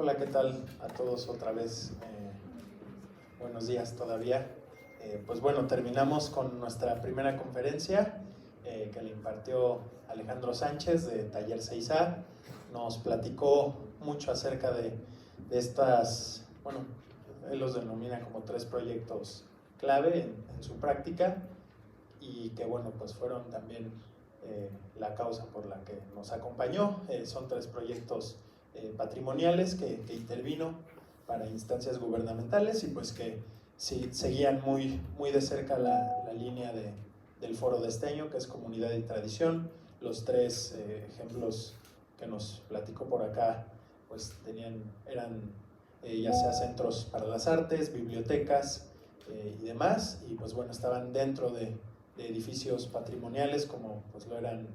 Hola, ¿qué tal a todos otra vez? Buenos días todavía. Pues bueno, terminamos con nuestra primera conferencia que le impartió Alejandro Sánchez de Taller 6A. Nos platicó mucho acerca de estas, bueno, él los denomina como 3 proyectos clave en su práctica y que bueno, pues fueron también la causa por la que nos acompañó. Son 3 proyectos patrimoniales que intervino para instancias gubernamentales y pues que sí, seguían muy de cerca la línea del Foro de este año, que es Comunidad y Tradición. Los 3 ejemplos que nos platicó por acá pues eran ya sea centros para las artes, bibliotecas y demás, y pues bueno, estaban dentro de edificios patrimoniales como pues lo eran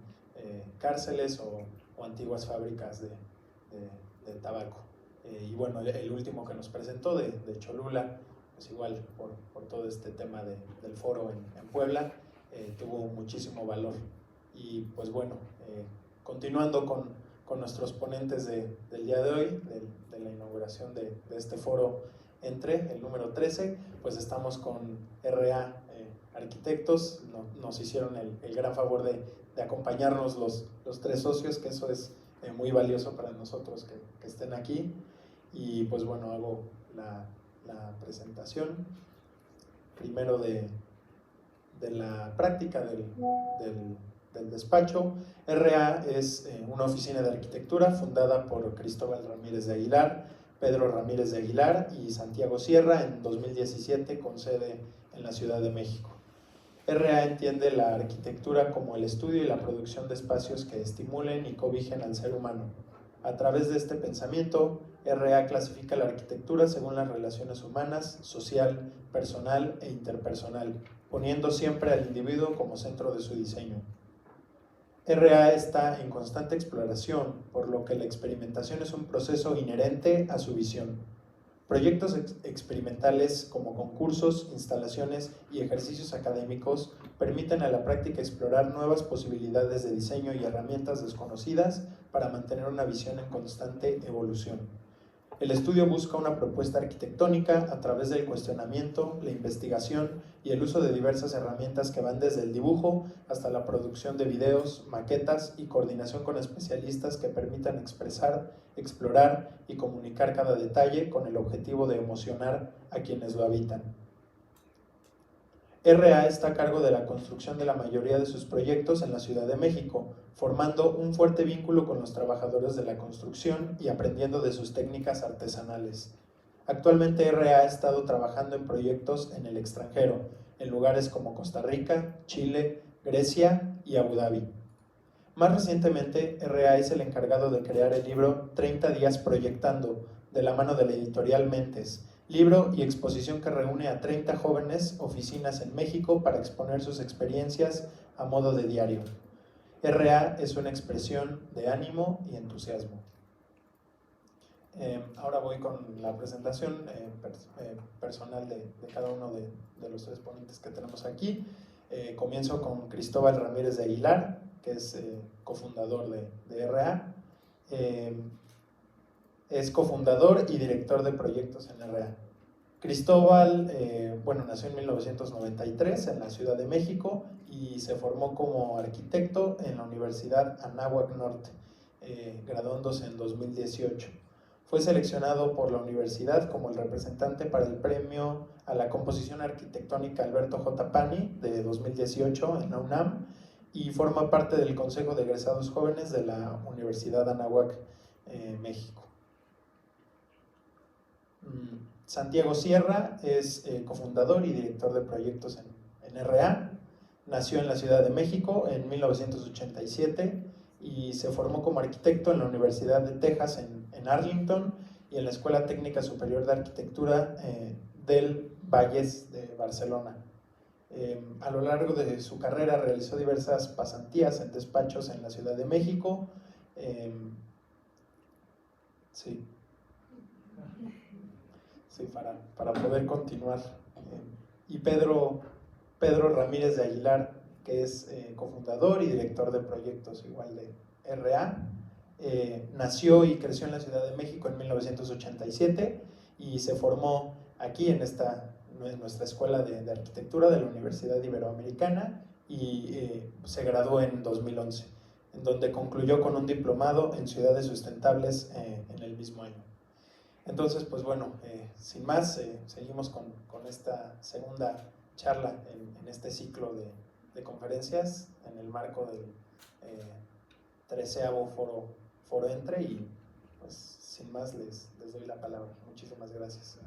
cárceles o antiguas fábricas de tabaco. Y bueno, el último que nos presentó de Cholula, pues igual por todo este tema del foro en Puebla, tuvo muchísimo valor. Y pues bueno, continuando con nuestros ponentes del día de hoy, de la inauguración de este foro el número 13, pues estamos con RA Arquitectos. Nos hicieron el gran favor de acompañarnos los 3 socios, que eso es muy valioso para nosotros que estén aquí. Y pues bueno, hago la presentación primero de la práctica del despacho. RA es una oficina de arquitectura fundada por Cristóbal Ramírez de Aguilar, Pedro Ramírez de Aguilar y Santiago Sierra en 2017, con sede en la Ciudad de México. RA entiende la arquitectura como el estudio y la producción de espacios que estimulen y cobijen al ser humano. A través de este pensamiento, RA clasifica la arquitectura según las relaciones humanas, social, personal e interpersonal, poniendo siempre al individuo como centro de su diseño. RA está en constante exploración, por lo que la experimentación es un proceso inherente a su visión. Proyectos experimentales como concursos, instalaciones y ejercicios académicos permiten a la práctica explorar nuevas posibilidades de diseño y herramientas desconocidas para mantener una visión en constante evolución. El estudio busca una propuesta arquitectónica a través del cuestionamiento, la investigación y el uso de diversas herramientas que van desde el dibujo hasta la producción de videos, maquetas y coordinación con especialistas que permitan expresar, explorar y comunicar cada detalle con el objetivo de emocionar a quienes lo habitan. RA está a cargo de la construcción de la mayoría de sus proyectos en la Ciudad de México, formando un fuerte vínculo con los trabajadores de la construcción y aprendiendo de sus técnicas artesanales. Actualmente RA ha estado trabajando en proyectos en el extranjero, en lugares como Costa Rica, Chile, Grecia y Abu Dhabi. Más recientemente, RA es el encargado de crear el libro 30 días proyectando, de la mano de la editorial Mentes, libro y exposición que reúne a 30 jóvenes oficinas en México para exponer sus experiencias a modo de diario. RA es una expresión de ánimo y entusiasmo. Ahora voy con la presentación personal de cada uno de los 3 ponentes que tenemos aquí. Comienzo con Cristóbal Ramírez de Aguilar, que es cofundador de RA. Es cofundador y director de proyectos en RA. Cristóbal, nació en 1993 en la Ciudad de México y se formó como arquitecto en la Universidad Anáhuac Norte, graduándose en 2018. Fue seleccionado por la universidad como el representante para el premio a la composición arquitectónica Alberto J. Pani de 2018 en la UNAM y forma parte del Consejo de Egresados Jóvenes de la Universidad Anáhuac, México. Santiago Sierra es cofundador y director de proyectos en RA. Nació en la Ciudad de México en 1987 y se formó como arquitecto en la Universidad de Texas en Arlington y en la Escuela Técnica Superior de Arquitectura del Valles de Barcelona. A lo largo de su carrera realizó diversas pasantías en despachos en la Ciudad de México. Sí, para poder continuar. Y Pedro Ramírez de Aguilar, que es cofundador y director de proyectos igual de RA. nació y creció en la Ciudad de México en 1987 y se formó aquí en nuestra escuela de arquitectura de la Universidad Iberoamericana y se graduó en 2011, en donde concluyó con un diplomado en ciudades sustentables en el mismo año. Entonces, pues bueno, sin más, seguimos con esta segunda charla en este ciclo de conferencias en el marco del 13º Foro Entre y pues sin más les doy la palabra. Muchísimas gracias.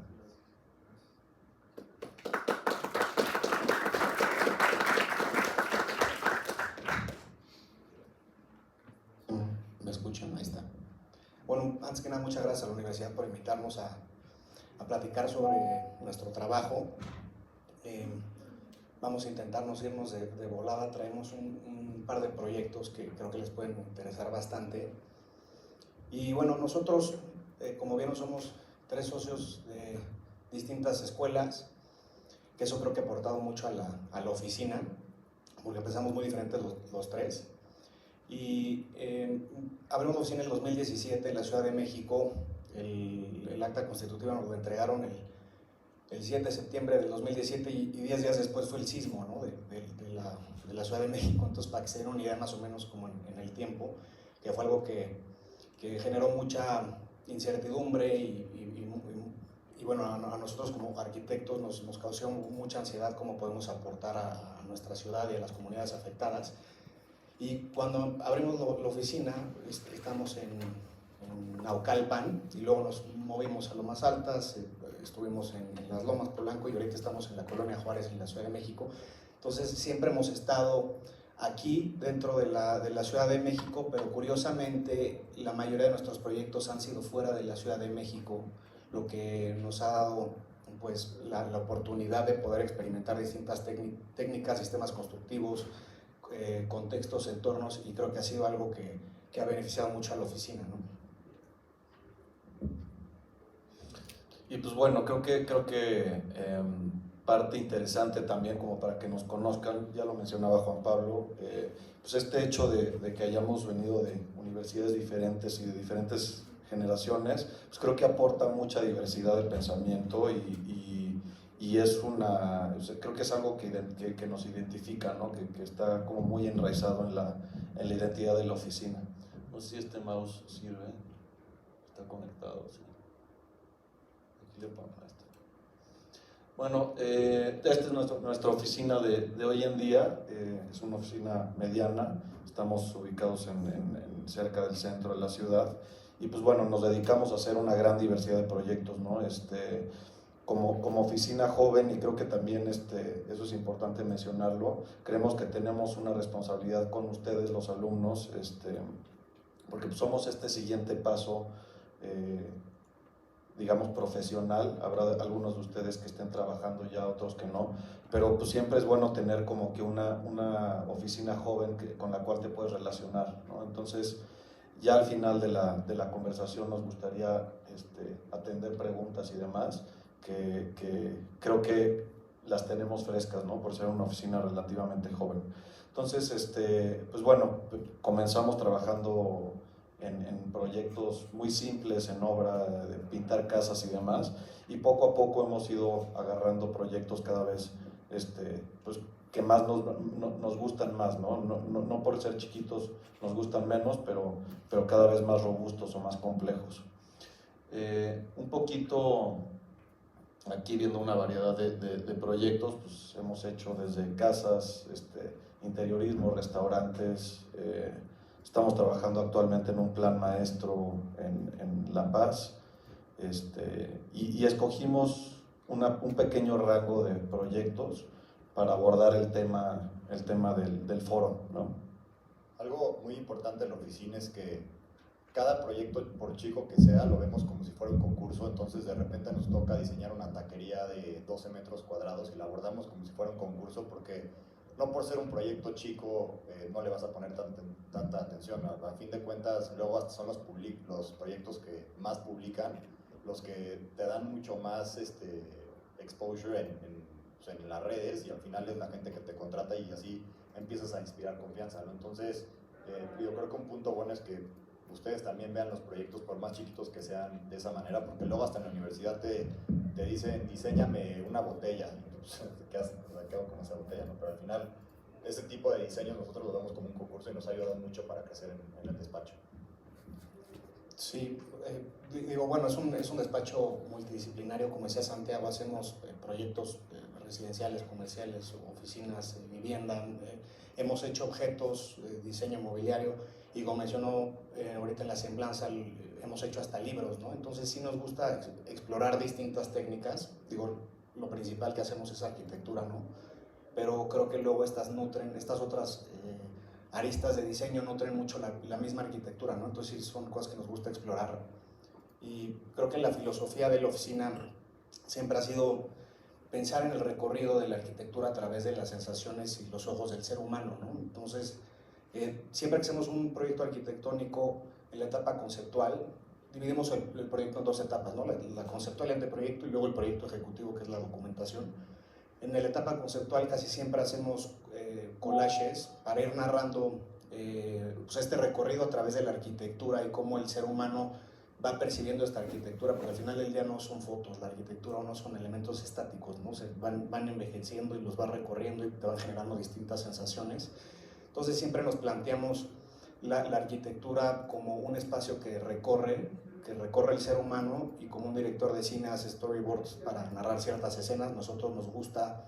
¿Me escuchan? Ahí está. Bueno, antes que nada, muchas gracias a la universidad por invitarnos a platicar sobre nuestro trabajo. Vamos a intentarnos irnos de volada. Traemos un par de proyectos que creo que les pueden interesar bastante. Y bueno, nosotros, como vieron, somos 3 socios de distintas escuelas, que eso creo que ha aportado mucho a la oficina, porque empezamos muy diferentes los 3. Y abrimos la oficina en el 2017 en la Ciudad de México. El acta constitutiva nos lo entregaron el 7 de septiembre del 2017 y 10 días después fue el sismo, ¿no? de la Ciudad de México. Entonces, para que se den una idea más o menos como en el tiempo, que fue algo que generó mucha incertidumbre y bueno, a nosotros como arquitectos nos causó mucha ansiedad cómo podemos aportar a nuestra ciudad y a las comunidades afectadas. Y cuando abrimos la oficina, estamos en Naucalpan y luego nos movimos a Lomas Altas, estuvimos en las Lomas Polanco y ahorita estamos en la Colonia Juárez, en la Ciudad de México. Entonces siempre hemos estado aquí dentro de la Ciudad de México, pero curiosamente la mayoría de nuestros proyectos han sido fuera de la Ciudad de México, lo que nos ha dado pues la oportunidad de poder experimentar distintas técnicas, sistemas constructivos, contextos, entornos, y creo que ha sido algo que ha beneficiado mucho a la oficina, ¿no? Y pues bueno, creo que parte interesante también como para que nos conozcan, ya lo mencionaba Juan Pablo, pues este hecho de que hayamos venido de universidades diferentes y de diferentes generaciones, pues creo que aporta mucha diversidad de pensamiento y es creo que es algo que nos identifica, ¿no? Que está como muy enraizado en la identidad de la oficina. No sé si este mouse sirve, está conectado, sí. Aquí le pongo esto. Bueno, esta es nuestra oficina de hoy en día, es una oficina mediana, estamos ubicados cerca del centro de la ciudad y pues bueno, nos dedicamos a hacer una gran diversidad de proyectos, ¿no? Como oficina joven, y creo que también eso es importante mencionarlo, creemos que tenemos una responsabilidad con ustedes, los alumnos, porque pues somos este siguiente paso, digamos, profesional. Habrá algunos de ustedes que estén trabajando ya, otros que no, pero pues siempre es bueno tener como que una oficina joven con la cual te puedes relacionar, ¿no? Entonces, ya al final de la conversación nos gustaría atender preguntas y demás, que creo que las tenemos frescas, ¿no? Por ser una oficina relativamente joven. Entonces, pues bueno, comenzamos trabajando en proyectos muy simples, en obra, de pintar casas y demás, y poco a poco hemos ido agarrando proyectos cada vez pues, que más nos gustan más, ¿no? No por ser chiquitos nos gustan menos, pero cada vez más robustos o más complejos. Un poquito aquí viendo una variedad de proyectos, pues hemos hecho desde casas, interiorismo, restaurantes. Estamos trabajando actualmente en un plan maestro en La Paz, y escogimos un pequeño rango de proyectos para abordar el tema del foro, ¿no? Algo muy importante en la oficina es que cada proyecto, por chico que sea, lo vemos como si fuera un concurso. Entonces de repente nos toca diseñar una taquería de 12 metros cuadrados y la abordamos como si fuera un concurso, porque no por ser un proyecto chico no le vas a poner tanta atención. A fin de cuentas, luego hasta son los proyectos que más publican, los que te dan mucho más exposure en las redes, y al final es la gente que te contrata y así empiezas a inspirar confianza, ¿no? Entonces yo creo que un punto bueno es que ustedes también vean los proyectos por más chiquitos que sean de esa manera, porque luego hasta en la universidad te dicen, diséñame una botella, y pues, ¿qué hago con esa botella? ¿No? Pero al final, ese tipo de diseños nosotros lo vemos como un concurso y nos ha ayudado mucho para crecer en el despacho. Sí, digo, bueno, es un despacho multidisciplinario, como decía Santiago, hacemos proyectos residenciales, comerciales, oficinas, vivienda, hemos hecho objetos, diseño mobiliario, y como mencionó ahorita en la semblanza, hemos hecho hasta libros, ¿no? Entonces sí nos gusta explorar distintas técnicas, digo, lo principal que hacemos es arquitectura, ¿no? Pero creo que luego estas otras aristas de diseño nutren mucho la misma arquitectura, ¿no? Entonces sí son cosas que nos gusta explorar. Y creo que la filosofía de la oficina siempre ha sido pensar en el recorrido de la arquitectura a través de las sensaciones y los ojos del ser humano, ¿no? Entonces, siempre que hacemos un proyecto arquitectónico en la etapa conceptual, dividimos el proyecto en dos etapas, ¿no? La conceptual, el anteproyecto, y luego el proyecto ejecutivo, que es la documentación. En la etapa conceptual casi siempre hacemos collages para ir narrando pues este recorrido a través de la arquitectura y cómo el ser humano va percibiendo esta arquitectura, porque al final del día no son fotos, la arquitectura no son elementos estáticos, ¿no? Van envejeciendo y los va recorriendo y te van generando distintas sensaciones. Entonces siempre nos planteamos la arquitectura como un espacio que recorre el ser humano, y como un director de cine hace storyboards para narrar ciertas escenas, nosotros nos gusta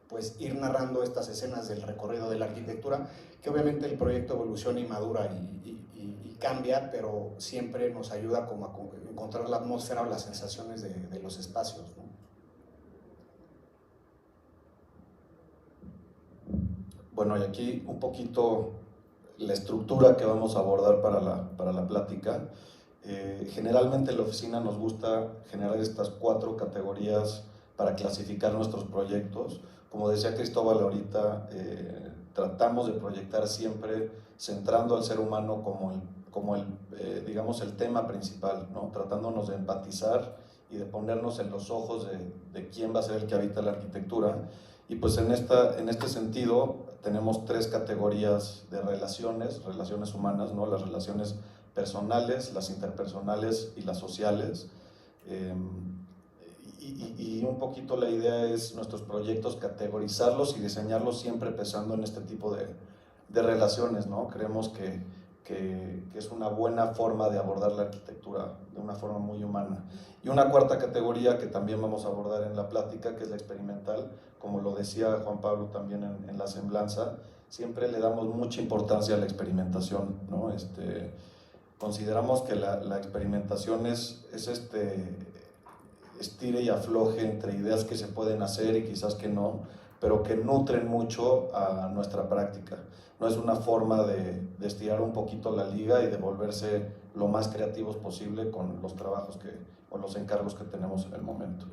pues ir narrando estas escenas del recorrido de la arquitectura, que obviamente el proyecto evoluciona y madura y cambia, pero siempre nos ayuda como a encontrar la atmósfera o las sensaciones de los espacios, ¿no? Bueno, y aquí un poquito la estructura que vamos a abordar para la plática. Generalmente en la oficina nos gusta generar estas 4 categorías para clasificar nuestros proyectos. Como decía Cristóbal ahorita, tratamos de proyectar siempre centrando al ser humano como el tema principal, ¿no? Tratándonos de empatizar y de ponernos en los ojos de quién va a ser el que habita la arquitectura. Y pues en este sentido tenemos 3 categorías de relaciones humanas, ¿no? Las relaciones personales, las interpersonales y las sociales. Y un poquito la idea es nuestros proyectos categorizarlos y diseñarlos siempre pensando en este tipo de relaciones, ¿no? Creemos que es una buena forma de abordar la arquitectura de una forma muy humana. Y una 4ª categoría que también vamos a abordar en la plática, que es la experimental, como lo decía Juan Pablo también en la semblanza, siempre le damos mucha importancia a la experimentación, ¿no? Consideramos que la experimentación es estire y afloje entre ideas que se pueden hacer y quizás que no, pero que nutren mucho a nuestra práctica. No es una forma de estirar un poquito la liga y de volverse lo más creativos posible con los trabajos o los encargos que tenemos en el momento.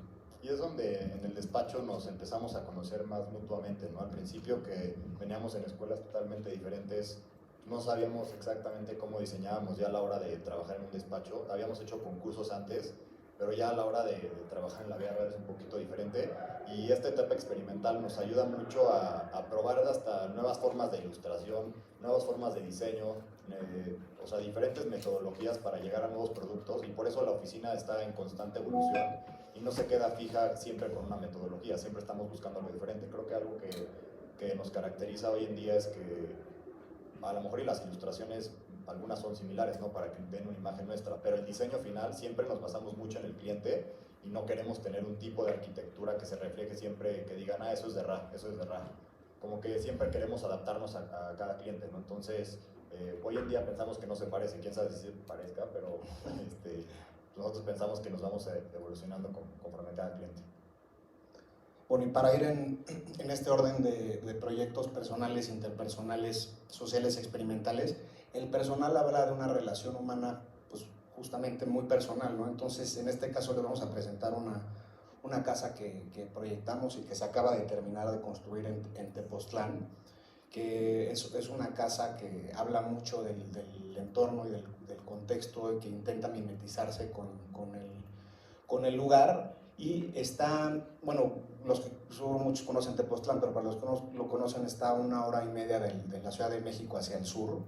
Y es donde en el despacho nos empezamos a conocer más mutuamente, ¿no? Al principio, que veníamos en escuelas totalmente diferentes, no sabíamos exactamente cómo diseñábamos ya a la hora de trabajar en un despacho. Habíamos hecho concursos antes, pero ya a la hora de trabajar en la vida real es un poquito diferente, y esta etapa experimental nos ayuda mucho a probar hasta nuevas formas de ilustración, nuevas formas de diseño, o sea, diferentes metodologías para llegar a nuevos productos, y por eso la oficina está en constante evolución y no se queda fija siempre con una metodología, siempre estamos buscando algo diferente. Creo que algo que nos caracteriza hoy en día es que a lo mejor y las ilustraciones algunas son similares, ¿no? Para que den una imagen nuestra, pero el diseño final siempre nos basamos mucho en el cliente y no queremos tener un tipo de arquitectura que se refleje siempre, que digan, eso es de RA, eso es de RA. Como que siempre queremos adaptarnos a cada cliente, ¿no? Entonces, hoy en día pensamos que no se parece, quién sabe si se parezca, pero nosotros pensamos que nos vamos evolucionando conforme a cada cliente. Bueno, y para ir en este orden de proyectos personales, interpersonales, sociales, experimentales, el personal habla de una relación humana, pues justamente muy personal, ¿no? Entonces, en este caso les vamos a presentar una casa que proyectamos y que se acaba de terminar de construir en Tepoztlán, que es una casa que habla mucho del entorno y del contexto, y que intenta mimetizarse con el lugar. Y está, bueno, muchos conocen Tepoztlán, pero para los que no lo conocen, está a 1 hora y media de la Ciudad de México hacia el sur.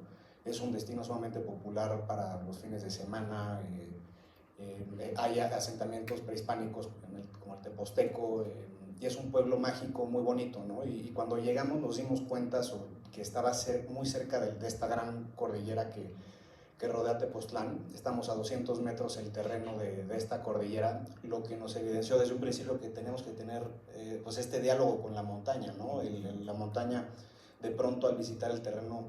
es un destino sumamente popular para los fines de semana. Hay asentamientos prehispánicos como el Teposteco, y es un pueblo mágico muy bonito, ¿no? Y cuando llegamos nos dimos cuenta que estaba muy cerca de esta gran cordillera que rodea Tepoztlán. Estamos a 200 metros el terreno de esta cordillera, lo que nos evidenció desde un principio que tenemos que tener pues este diálogo con la montaña, ¿no? La montaña, de pronto al visitar el terreno,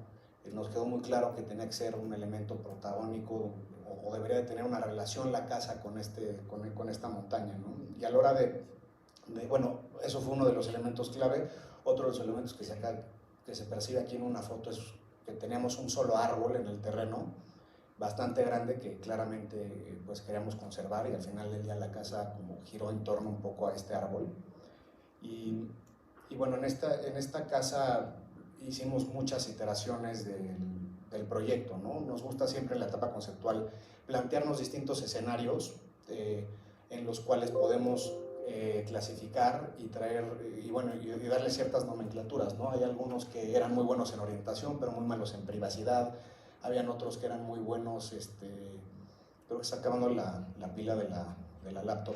nos quedó muy claro que tenía que ser un elemento protagónico, o debería de tener una relación la casa con esta montaña, ¿no? Y a la hora bueno, eso fue uno de los elementos clave. Otro de los elementos que se percibe aquí en una foto es que tenemos un solo árbol en el terreno, bastante grande, que claramente pues queríamos conservar, y al final del día la casa como giró en torno un poco a este árbol. Y bueno, en esta casa hicimos muchas iteraciones del proyecto, ¿no? Nos gusta siempre en la etapa conceptual plantearnos distintos escenarios en los cuales podemos clasificar y traer y darle ciertas nomenclaturas, ¿no? Hay algunos que eran muy buenos en orientación pero muy malos en privacidad. Habían otros que eran muy buenos, creo que está acabando la pila de la laptop.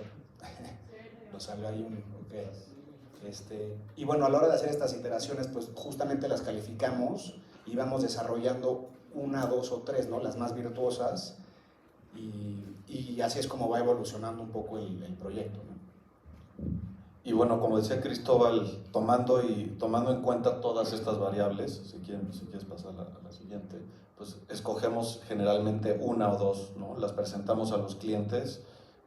Nos salió ahí y bueno, a la hora de hacer estas iteraciones, pues justamente las calificamos y vamos desarrollando una, dos o tres, ¿no? Las más virtuosas, y así es como va evolucionando un poco el proyecto, ¿no? Y bueno, como decía Cristóbal, tomando en cuenta todas estas variables, si quieres pasar a la siguiente, pues escogemos generalmente una o dos, ¿no? Las presentamos a los clientes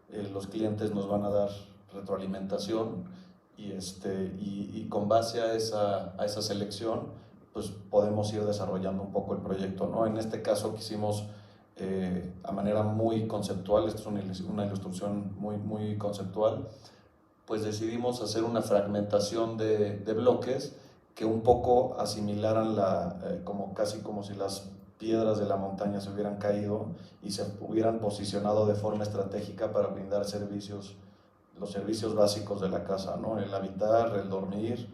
nos van a dar retroalimentación, y con base a esa selección, pues podemos ir desarrollando un poco el proyecto, ¿no? En este caso quisimos, a manera muy conceptual, esta es una ilustración muy, muy conceptual, pues decidimos hacer una fragmentación de bloques que un poco asimilaran casi como si las piedras de la montaña se hubieran caído y se hubieran posicionado de forma estratégica para brindar los servicios básicos de la casa, ¿no? El habitar, el dormir,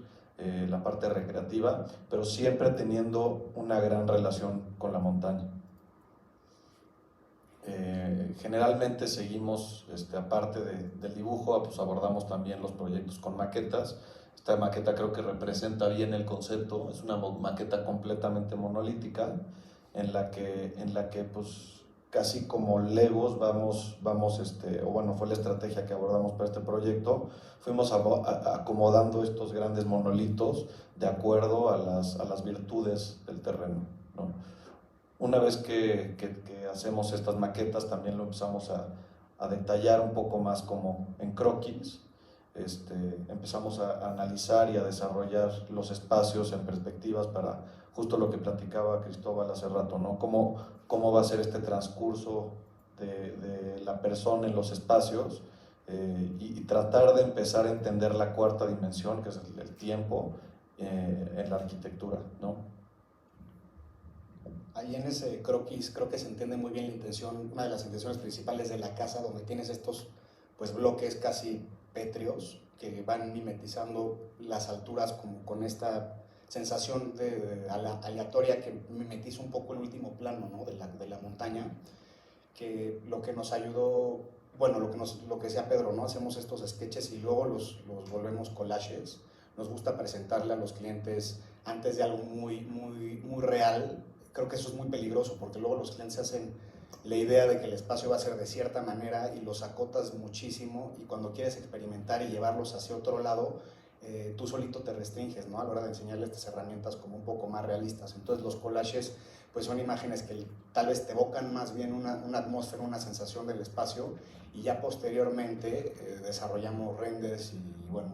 la parte recreativa, pero siempre teniendo una gran relación con la montaña. Generalmente seguimos, aparte del dibujo, pues abordamos también los proyectos con maquetas. Esta maqueta creo que representa bien el concepto. Es una maqueta completamente monolítica en la que pues casi como legos vamos o bueno, fue la estrategia que abordamos para este proyecto. Fuimos acomodando estos grandes monolitos de acuerdo a las virtudes del terreno, ¿no? Una vez que hacemos estas maquetas, también lo empezamos a detallar un poco más como en croquis. Empezamos a analizar y a desarrollar los espacios en perspectivas para justo lo que platicaba Cristóbal hace rato, ¿no? Cómo va a ser este transcurso de la persona en los espacios, y tratar de empezar a entender la cuarta dimensión, que es el tiempo, en la arquitectura, ¿no? Ahí en ese croquis creo que se entiende muy bien la intención, una de las intenciones principales de la casa, donde tienes estos pues bloques casi pétreos que van mimetizando las alturas como con esta sensación aleatoria que mimetiza un poco el último plano, ¿no? de la montaña, que lo que nos ayudó, bueno, lo que decía Pedro, ¿no? Hacemos estos sketches y luego los volvemos collages. Nos gusta presentarle a los clientes antes de algo muy, muy, muy real. Creo que eso es muy peligroso porque luego los clientes hacen la idea de que el espacio va a ser de cierta manera y los acotas muchísimo, y cuando quieres experimentar y llevarlos hacia otro lado, tú solito te restringes, ¿no? A la hora de enseñarles estas herramientas como un poco más realistas. Entonces los collages pues son imágenes que tal vez te evocan más bien una atmósfera, una sensación del espacio, y ya posteriormente desarrollamos renders y bueno,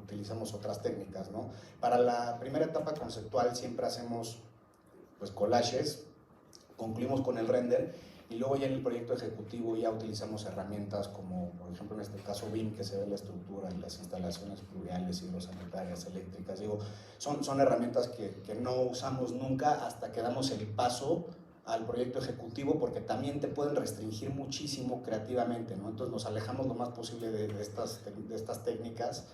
utilizamos otras técnicas, ¿no? Para la primera etapa conceptual siempre hacemos pues collages, concluimos con el render, y luego ya en el proyecto ejecutivo ya utilizamos herramientas como, por ejemplo, en este caso BIM, que se ve la estructura y las instalaciones pluviales, hidrosanitarias, eléctricas. Digo, son herramientas que no usamos nunca hasta que damos el paso al proyecto ejecutivo, porque también te pueden restringir muchísimo creativamente, ¿no? Entonces nos alejamos lo más posible de estas técnicas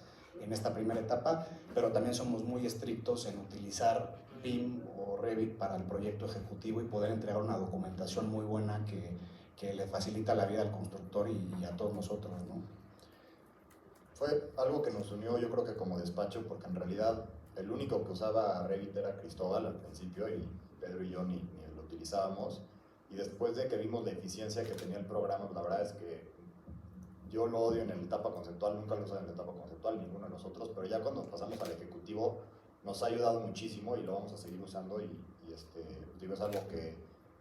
en esta primera etapa, pero también somos muy estrictos en utilizar BIM o Revit para el proyecto ejecutivo y poder entregar una documentación muy buena que le facilita la vida al constructor y a todos nosotros, ¿no? Fue algo que nos unió, yo creo que como despacho, porque en realidad el único que usaba Revit era Cristóbal al principio y Pedro y yo ni lo utilizábamos. Y después de que vimos la eficiencia que tenía el programa, la verdad es que yo lo odio en la etapa conceptual, nunca lo usé en la etapa conceptual, ninguno de nosotros, pero ya cuando pasamos al ejecutivo nos ha ayudado muchísimo y lo vamos a seguir usando digo, es algo que,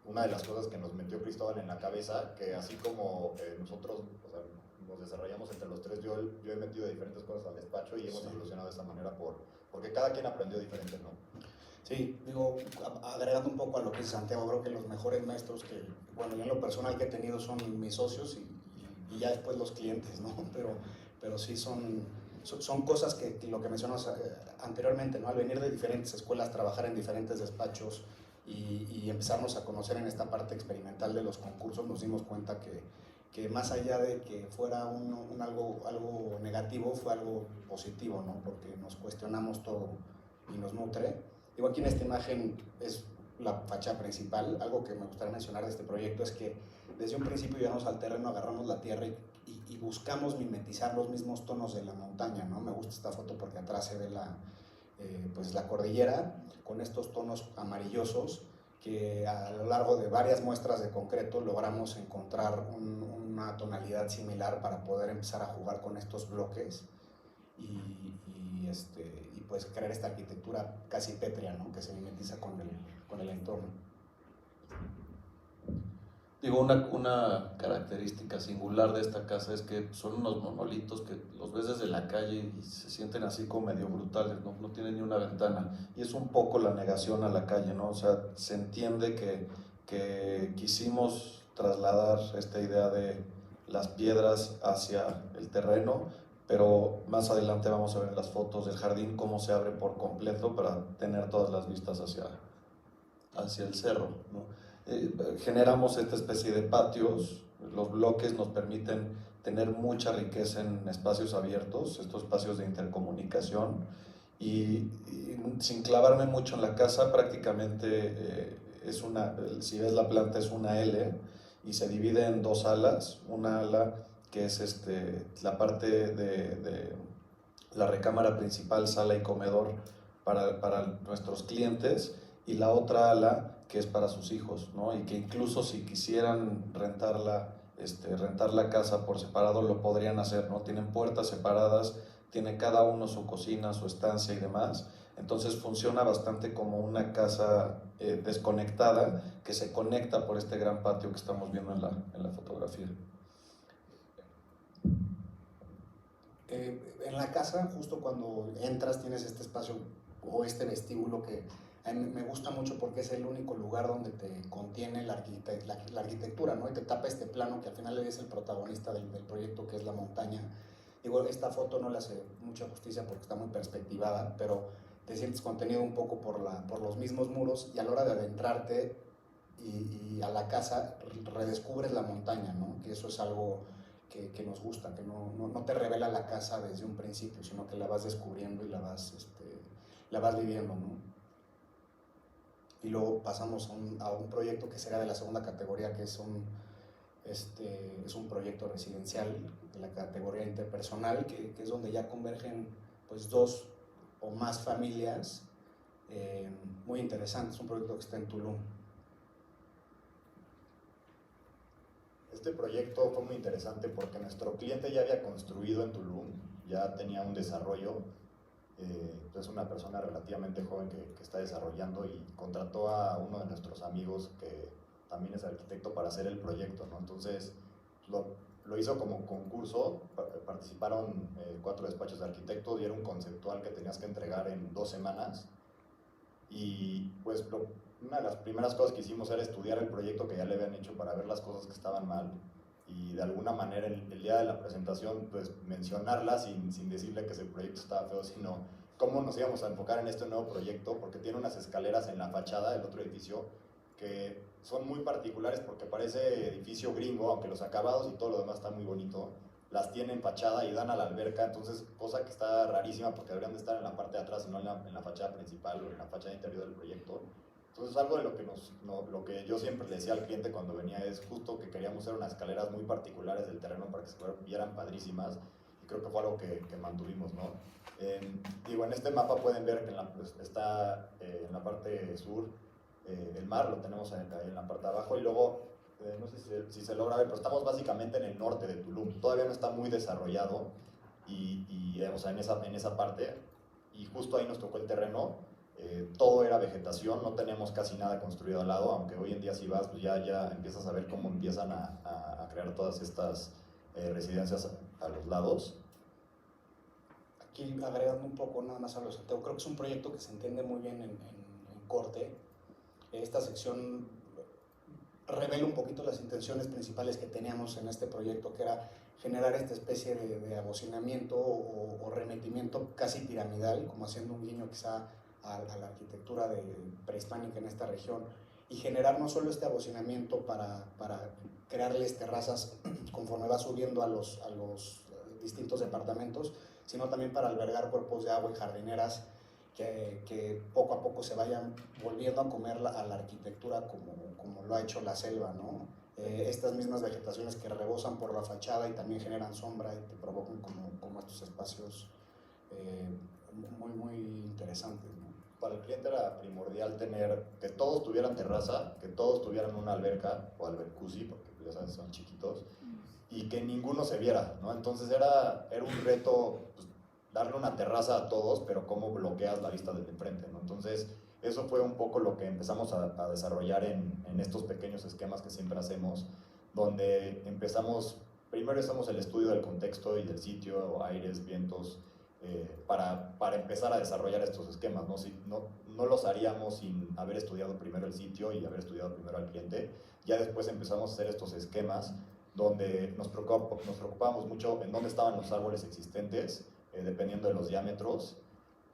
una de las cosas que nos metió Cristóbal en la cabeza, que así como nosotros, o sea, nos desarrollamos entre los tres, yo he metido diferentes cosas al despacho y hemos evolucionado de esa manera porque cada quien aprendió diferente, ¿no? Sí, digo, agregando un poco a lo que dice Santiago, creo que los mejores maestros que, bueno, yo en lo personal que he tenido son mis socios y ya después los clientes, ¿no? Pero sí son cosas que lo que mencionas anteriormente, ¿no? Al venir de diferentes escuelas, trabajar en diferentes despachos y empezarnos a conocer en esta parte experimental de los concursos, nos dimos cuenta que más allá de que fuera algo negativo, fue algo positivo, ¿no? Porque nos cuestionamos todo y nos nutre. Digo, aquí en esta imagen es la fachada principal. Algo que me gustaría mencionar de este proyecto es que desde un principio llegamos al terreno, agarramos la tierra y buscamos mimetizar los mismos tonos de la montaña, ¿no? Me gusta esta foto porque atrás se ve pues la cordillera con estos tonos amarillosos que a lo largo de varias muestras de concreto logramos encontrar una tonalidad similar para poder empezar a jugar con estos bloques y pues crear esta arquitectura casi pétrea, ¿no? Que se mimetiza con el entorno. Digo, una característica singular de esta casa es que son unos monolitos que los ves desde la calle y se sienten así como medio brutales, no tienen ni una ventana, y es un poco la negación a la calle, ¿no? O sea, se entiende que quisimos trasladar esta idea de las piedras hacia el terreno, pero más adelante vamos a ver en las fotos del jardín cómo se abre por completo para tener todas las vistas hacia el cerro, ¿no? Generamos esta especie de patios. Los bloques nos permiten tener mucha riqueza en espacios abiertos, estos espacios de intercomunicación, y sin clavarme mucho en la casa, prácticamente si ves la planta es una L y se divide en dos alas. Una ala que es la parte de la recámara principal, sala y comedor para nuestros clientes, y la otra ala que es para sus hijos, ¿no? Y que incluso si quisieran rentar la casa por separado lo podrían hacer, ¿no? Tienen puertas separadas, tiene cada uno su cocina, su estancia y demás. Entonces funciona bastante como una casa desconectada que se conecta por este gran patio que estamos viendo en la fotografía. En la casa, justo cuando entras, tienes este espacio o este vestíbulo que a mí me gusta mucho porque es el único lugar donde te contiene la arquitectura, ¿no? Y te tapa este plano que al final es el protagonista del proyecto, que es la montaña. Digo, esta foto no le hace mucha justicia porque está muy perspectivada, pero te sientes contenido un poco por los mismos muros, y a la hora de adentrarte y a la casa redescubres la montaña, ¿no? Que eso es algo que nos gusta, que no te revela la casa desde un principio, sino que la vas descubriendo y la vas viviendo, ¿no? Y luego pasamos a un proyecto que será de la segunda categoría, que es un proyecto residencial de la categoría interpersonal, que es donde ya convergen pues 2 o más familias. Muy interesante, es un proyecto que está en Tulum. Este proyecto fue muy interesante porque nuestro cliente ya había construido en Tulum, ya tenía un desarrollo. Es una persona relativamente joven que está desarrollando y contrató a uno de nuestros amigos que también es arquitecto para hacer el proyecto, ¿no? Entonces lo hizo como concurso, participaron 4 despachos de arquitectos y era un conceptual que tenías que entregar en 2 semanas. Y pues una de las primeras cosas que hicimos era estudiar el proyecto que ya le habían hecho para ver las cosas que estaban mal, y de alguna manera el día de la presentación pues mencionarla sin decirle que ese proyecto estaba feo, sino cómo nos íbamos a enfocar en este nuevo proyecto, porque tiene unas escaleras en la fachada del otro edificio que son muy particulares porque parece edificio gringo, aunque los acabados y todo lo demás está muy bonito, las tiene en fachada y dan a la alberca, entonces cosa que está rarísima porque deberían de estar en la parte de atrás y no en la fachada principal o en la fachada interior del proyecto. Entonces algo de lo que yo siempre le decía al cliente cuando venía es justo que queríamos hacer unas escaleras muy particulares del terreno para que se vieran padrísimas, y creo que fue algo que mantuvimos, ¿no? Digo, en este mapa pueden ver que está en la parte sur el mar, lo tenemos ahí en la parte de abajo, y luego, no sé si se logra ver, pero estamos básicamente en el norte de Tulum, todavía no está muy desarrollado, o sea, en esa parte, y justo ahí nos tocó el terreno. Todo era vegetación, no teníamos casi nada construido al lado, aunque hoy en día si vas, pues ya empiezas a ver cómo empiezan a crear todas estas residencias a los lados. Aquí agregando un poco nada más a lo de Santiago, creo que es un proyecto que se entiende muy bien en corte. Esta sección revela un poquito las intenciones principales que teníamos en este proyecto, que era generar esta especie de abocinamiento o remetimiento casi piramidal, como haciendo un guiño quizá a la arquitectura prehispánica en esta región, y generar no solo este abocinamiento para crearles terrazas conforme va subiendo a los distintos departamentos, sino también para albergar cuerpos de agua y jardineras que poco a poco se vayan volviendo a comer a la arquitectura como lo ha hecho la selva, ¿no? Estas mismas vegetaciones que rebosan por la fachada y también generan sombra y te provocan como estos espacios muy, muy interesantes, ¿no? Para el cliente era primordial tener que todos tuvieran terraza, que todos tuvieran una alberca o albercusi, porque ya sabes, son chiquitos, y que ninguno se viera, ¿no? Entonces era un reto, pues, darle una terraza a todos, pero cómo bloqueas la vista desde enfrente, ¿no? Entonces eso fue un poco lo que empezamos a desarrollar en estos pequeños esquemas que siempre hacemos, donde primero hacemos el estudio del contexto y del sitio, aires, vientos, para empezar a desarrollar estos esquemas, ¿no? No los haríamos sin haber estudiado primero el sitio y haber estudiado primero al cliente. Ya después empezamos a hacer estos esquemas donde nos preocupábamos mucho en dónde estaban los árboles existentes, dependiendo de los diámetros,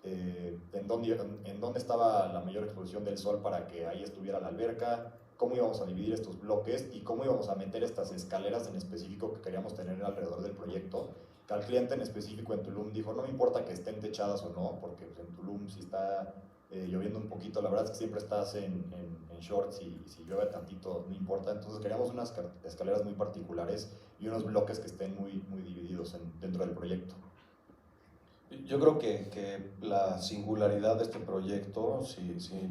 en dónde estaba la mayor exposición del sol para que ahí estuviera la alberca, cómo íbamos a dividir estos bloques y cómo íbamos a meter estas escaleras en específico que queríamos tener alrededor del proyecto. Que al cliente en específico en Tulum dijo, no me importa que estén techadas o no, porque pues, en Tulum si está lloviendo un poquito, la verdad es que siempre estás en shorts y si llueve tantito no importa. Entonces queríamos unas escaleras muy particulares y unos bloques que estén muy, muy divididos dentro del proyecto. Yo creo que la singularidad de este proyecto, si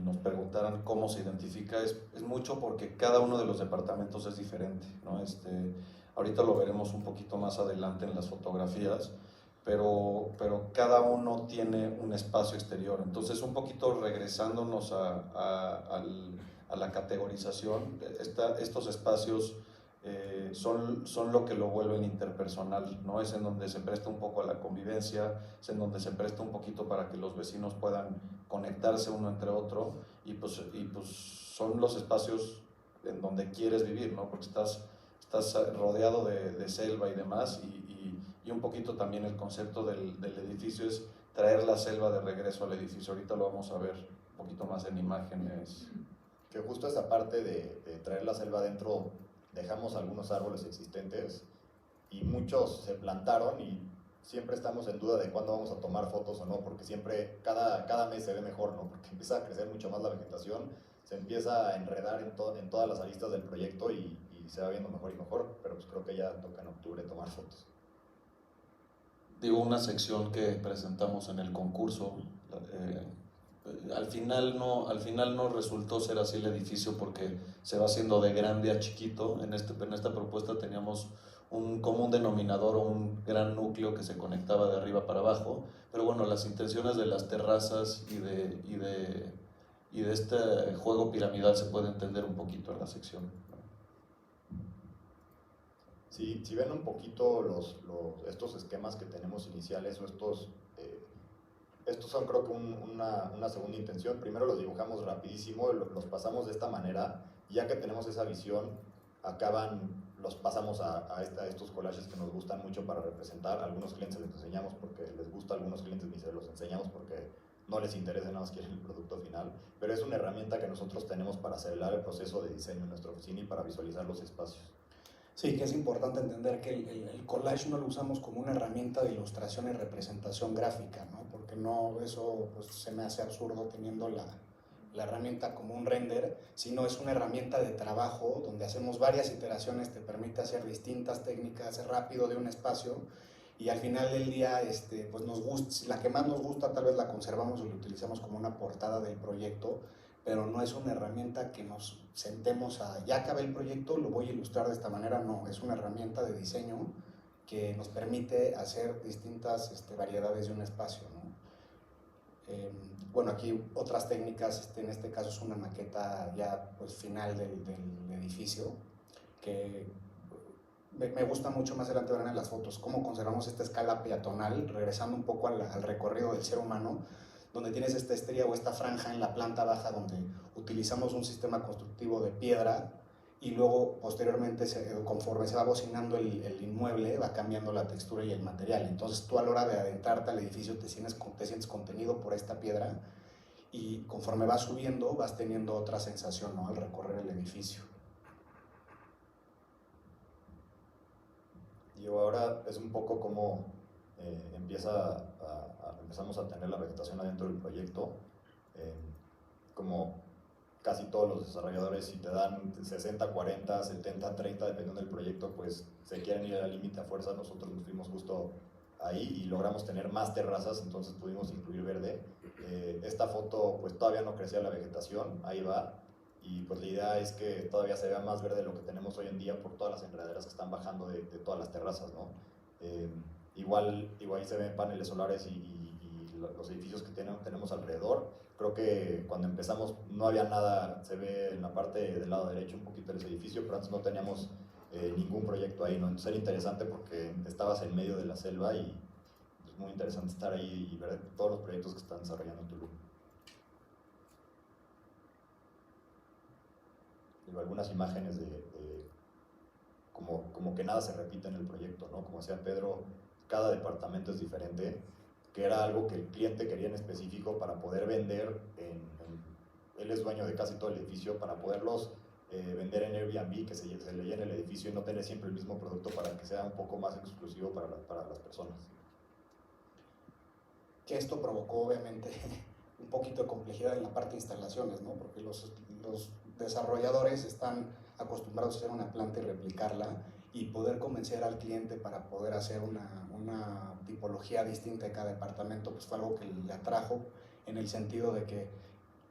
nos preguntaran cómo se identifica, es mucho porque cada uno de los departamentos es diferente, ¿no? Ahorita lo veremos un poquito más adelante en las fotografías, pero cada uno tiene un espacio exterior. Entonces, un poquito regresándonos a la categorización, estos espacios son lo que lo vuelven interpersonal, ¿no? Es en donde se presta un poco a la convivencia, es en donde se presta un poquito para que los vecinos puedan conectarse uno entre otro y pues son los espacios en donde quieres vivir, ¿no? Porque estás rodeado de selva y demás y un poquito también el concepto del edificio es traer la selva de regreso al edificio. Ahorita lo vamos a ver un poquito más en imágenes. Que justo esa parte de traer la selva adentro, dejamos algunos árboles existentes y muchos se plantaron y siempre estamos en duda de cuándo vamos a tomar fotos o no, porque siempre, cada mes se ve mejor, ¿no? Porque empieza a crecer mucho más la vegetación, se empieza a enredar en todas las aristas del proyecto y se va viendo mejor y mejor, pero pues creo que ya toca en octubre tomar fotos. Digo, una sección que presentamos en el concurso, al final no resultó ser así el edificio porque se va haciendo de grande a chiquito. En esta propuesta teníamos un común denominador o un gran núcleo que se conectaba de arriba para abajo, pero bueno, las intenciones de las terrazas y de este juego piramidal se puede entender un poquito en la sección. Sí, si ven un poquito estos esquemas que tenemos iniciales o estos son creo que una segunda intención. Primero los dibujamos rapidísimo, los pasamos de esta manera y ya que tenemos esa visión, los pasamos a estos collages que nos gustan mucho para representar. A algunos clientes les enseñamos porque les gusta, a algunos clientes ni se los enseñamos porque no les interesa, nada más quieren el producto final, pero es una herramienta que nosotros tenemos para acelerar el proceso de diseño en nuestra oficina y para visualizar los espacios. Sí, que es importante entender que el collage no lo usamos como una herramienta de ilustración y representación gráfica, ¿no? Porque no, eso pues, se me hace absurdo teniendo la herramienta como un render, sino es una herramienta de trabajo donde hacemos varias iteraciones, te permite hacer distintas técnicas rápido de un espacio, y al final del día pues nos gusta, la que más nos gusta tal vez la conservamos y la utilizamos como una portada del proyecto, pero no es una herramienta que nos sentemos a, ya acabé el proyecto, lo voy a ilustrar de esta manera, no, es una herramienta de diseño que nos permite hacer distintas variedades de un espacio, ¿no? Bueno, aquí otras técnicas, en este caso es una maqueta ya pues final del edificio, que me gusta mucho. Más adelante verán en las fotos cómo conservamos esta escala peatonal, regresando un poco al recorrido del ser humano, donde tienes esta estría o esta franja en la planta baja donde utilizamos un sistema constructivo de piedra, y luego posteriormente conforme se va bocinando el inmueble va cambiando la textura y el material. Entonces tú a la hora de adentrarte al edificio te sientes contenido por esta piedra, y conforme vas subiendo vas teniendo otra sensación, ¿no?, al recorrer el edificio. Y ahora es un poco como empezamos a tener la vegetación adentro del proyecto. Como casi todos los desarrolladores, si te dan 60, 40, 70, 30, dependiendo del proyecto, pues se quieren ir al límite a fuerza. Nosotros nos fuimos justo ahí y logramos tener más terrazas, entonces pudimos incluir verde. Esta foto pues todavía no crecía la vegetación, ahí va, y pues la idea es que todavía se vea más verde de lo que tenemos hoy en día por todas las enredaderas que están bajando de todas las terrazas, ¿no? Igual se ven paneles solares y los edificios que tenemos alrededor. Creo que cuando empezamos no había nada, se ve en la parte del lado derecho un poquito de ese edificio, pero antes no teníamos ningún proyecto ahí, ¿no? Entonces era interesante porque estabas en medio de la selva y es muy interesante estar ahí y ver todos los proyectos que están desarrollando en Tulum. Y algunas imágenes como que nada se repite en el proyecto, ¿no? Como decía Pedro, cada departamento es diferente, que era algo que el cliente quería en específico para poder vender. Él es dueño de casi todo el edificio, para poderlos vender en Airbnb, que se le llene el edificio y no tener siempre el mismo producto, para que sea un poco más exclusivo para las personas. Que esto provocó obviamente un poquito de complejidad en la parte de instalaciones, ¿no? Porque los desarrolladores están acostumbrados a hacer una planta y replicarla, y poder convencer al cliente para poder hacer una tipología distinta de cada departamento, pues fue algo que le atrajo, en el sentido de que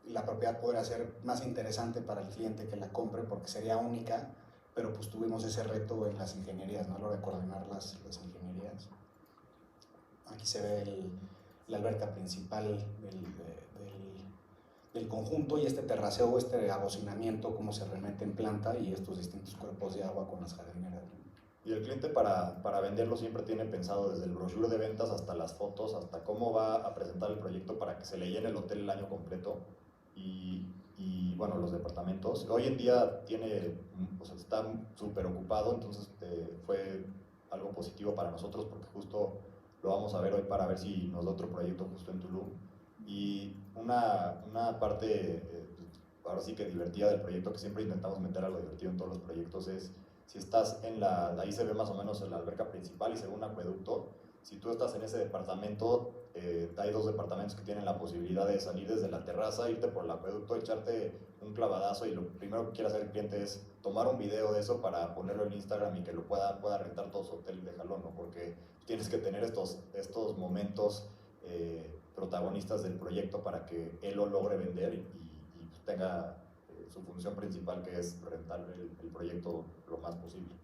la propiedad podría ser más interesante para el cliente que la compre porque sería única, pero pues tuvimos ese reto en las ingenierías, ¿no?, a la hora de coordinar las ingenierías. Aquí se ve la alberca principal del conjunto, y este terraceo, abocinamiento, cómo se remete en planta, y estos distintos cuerpos de agua con las jardineras. Y el cliente para venderlo siempre tiene pensado desde el brochure de ventas hasta las fotos, hasta cómo va a presentar el proyecto para que se le llene el hotel el año completo, y bueno, los departamentos. Hoy en día está súper ocupado, entonces fue algo positivo para nosotros porque justo lo vamos a ver hoy para ver si nos da otro proyecto justo en Tulum. Y una parte, ahora sí que divertida del proyecto, que siempre intentamos meter algo divertido en todos los proyectos, es si estás ahí se ve más o menos la alberca principal y se ve un acueducto. Si tú estás en ese departamento, hay dos departamentos que tienen la posibilidad de salir desde la terraza, irte por el acueducto, echarte un clavadazo, y lo primero que quiere hacer el cliente es tomar un video de eso para ponerlo en Instagram y que lo pueda rentar todo su hotel de jalón, ¿no? Porque tienes que tener estos momentos protagonistas del proyecto para que él lo logre vender y tenga su función principal, que es rentar el proyecto lo más posible.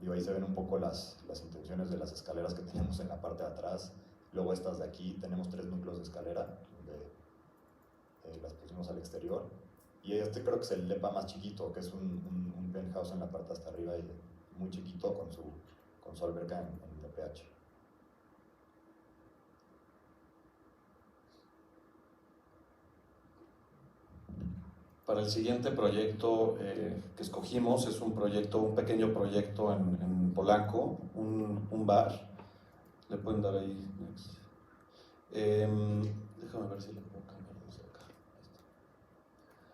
Y ahí se ven un poco las intenciones de las escaleras que tenemos en la parte de atrás. Luego estas de aquí, tenemos 3 núcleos de escalera, donde las pusimos al exterior. Y este creo que es el depa más chiquito, que es un penthouse en la parte hasta arriba, y muy chiquito con su alberca en DPH. Para el siguiente proyecto que escogimos, es un pequeño proyecto en Polanco, un bar. Le pueden dar ahí. Déjame ver si le puedo cambiar desde acá.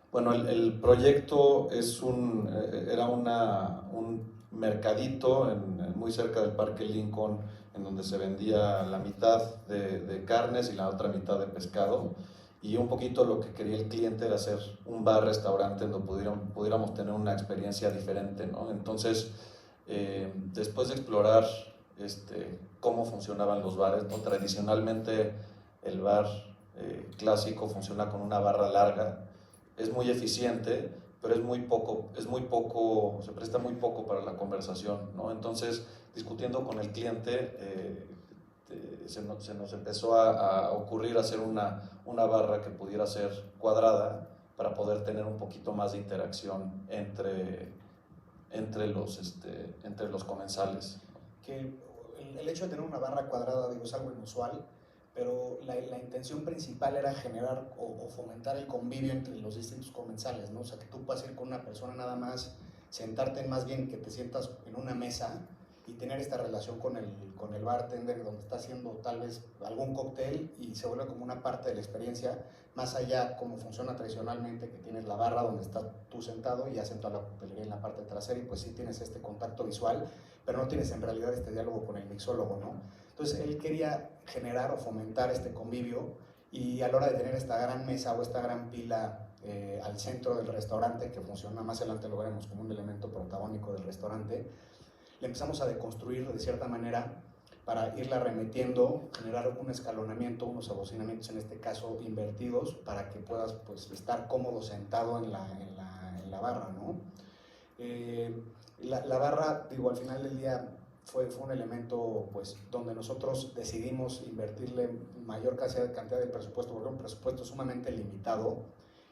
Bueno, el proyecto era un mercadito muy cerca del Parque Lincoln, en donde se vendía la mitad de carnes y la otra mitad de pescado. Y un poquito lo que quería el cliente era hacer un bar-restaurante donde pudiéramos tener una experiencia diferente, ¿no? Entonces, después de explorar cómo funcionaban los bares, ¿no? Tradicionalmente el bar clásico funciona con una barra larga, es muy eficiente, pero se presta muy poco para la conversación, ¿no? Entonces, discutiendo con el cliente, se nos empezó a ocurrir hacer una barra que pudiera ser cuadrada para poder tener un poquito más de interacción entre los comensales. Que el hecho de tener una barra cuadrada, digo, es algo inusual, pero la intención principal era generar o fomentar el convivio entre los distintos comensales, ¿no? O sea, que tú puedas ir con una persona nada más, sentarte más bien que te sientas en una mesa y tener esta relación con el bartender donde está haciendo tal vez algún cóctel y se vuelve como una parte de la experiencia, más allá como funciona tradicionalmente, que tienes la barra donde estás tú sentado y hacen toda la coctelería en la parte trasera y pues sí tienes este contacto visual, pero no tienes en realidad este diálogo con el mixólogo, ¿no? Entonces él quería generar o fomentar este convivio y a la hora de tener esta gran mesa o esta gran pila al centro del restaurante, que funciona, más adelante lo veremos como un elemento protagónico del restaurante, le empezamos a deconstruir de cierta manera para irla remetiendo, generar un escalonamiento, unos abocinamientos en este caso invertidos para que puedas pues, estar cómodo sentado en la barra, ¿no? La barra, digo, al final del día fue un elemento pues, donde nosotros decidimos invertirle mayor cantidad del presupuesto, porque era un presupuesto sumamente limitado,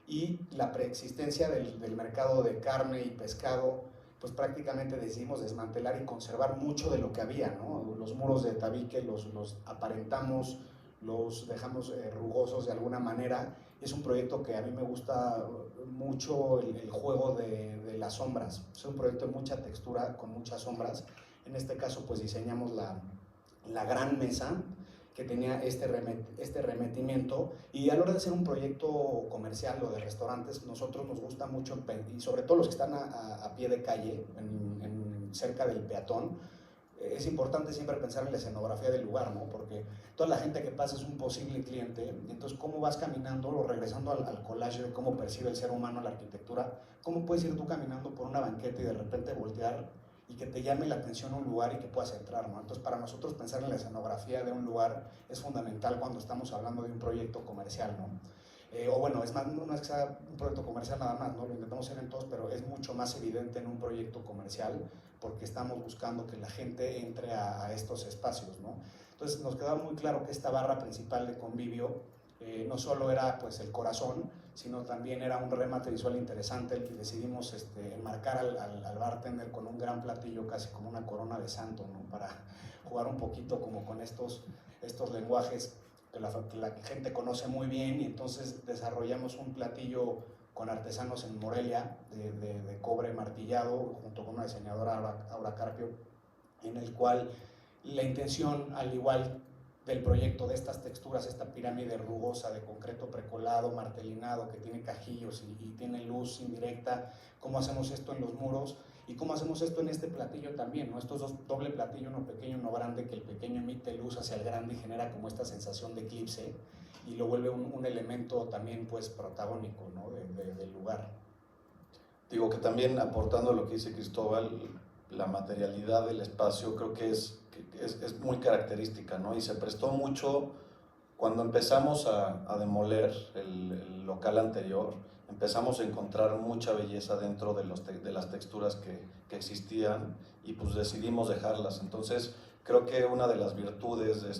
y la preexistencia del mercado de carne y pescado, pues prácticamente decidimos desmantelar y conservar mucho de lo que había, ¿no? Los muros de tabique los aparentamos, los dejamos rugosos de alguna manera. Es un proyecto que a mí me gusta mucho el juego de las sombras. Es un proyecto de mucha textura, con muchas sombras. En este caso, pues diseñamos la gran mesa que tenía este remetimiento, y a la hora de hacer un proyecto comercial o de restaurantes, nosotros nos gusta mucho, y sobre todo los que están a pie de calle, cerca del peatón, es importante siempre pensar en la escenografía del lugar, ¿no? Porque toda la gente que pasa es un posible cliente, entonces cómo vas caminando o regresando al collage de cómo percibe el ser humano la arquitectura, cómo puedes ir tú caminando por una banqueta y de repente voltear y que te llame la atención un lugar y que puedas entrar, ¿no? Entonces, para nosotros pensar en la escenografía de un lugar es fundamental cuando estamos hablando de un proyecto comercial, ¿no? O bueno, es más, no es que sea un proyecto comercial nada más, ¿no? Lo intentamos hacer en todos, pero es mucho más evidente en un proyecto comercial porque estamos buscando que la gente entre a estos espacios, ¿no? Entonces, nos quedaba muy claro que esta barra principal de convivio no solo era pues el corazón, sino también era un remate visual interesante. Decidimos enmarcar al bartender con un gran platillo, casi como una corona de santo, ¿no? Para jugar un poquito como con estos lenguajes que la gente conoce muy bien, y entonces desarrollamos un platillo con artesanos en Morelia de cobre martillado junto con una diseñadora, Aura Carpio, en el cual la intención, al igual del proyecto, de estas texturas, esta pirámide rugosa de concreto precolado, martelinado, que tiene cajillos y tiene luz indirecta, cómo hacemos esto en los muros y cómo hacemos esto en este platillo también, ¿no? Estos dos, doble platillo, uno pequeño, uno grande, que el pequeño emite luz hacia el grande y genera como esta sensación de eclipse y lo vuelve un elemento también pues protagónico, ¿no? del lugar. Digo que también aportando lo que dice Cristóbal, la materialidad del espacio creo que es muy característica, ¿no? Y se prestó mucho cuando empezamos a demoler el local anterior, empezamos a encontrar mucha belleza dentro de las texturas que existían y pues decidimos dejarlas. Entonces creo que una de las virtudes de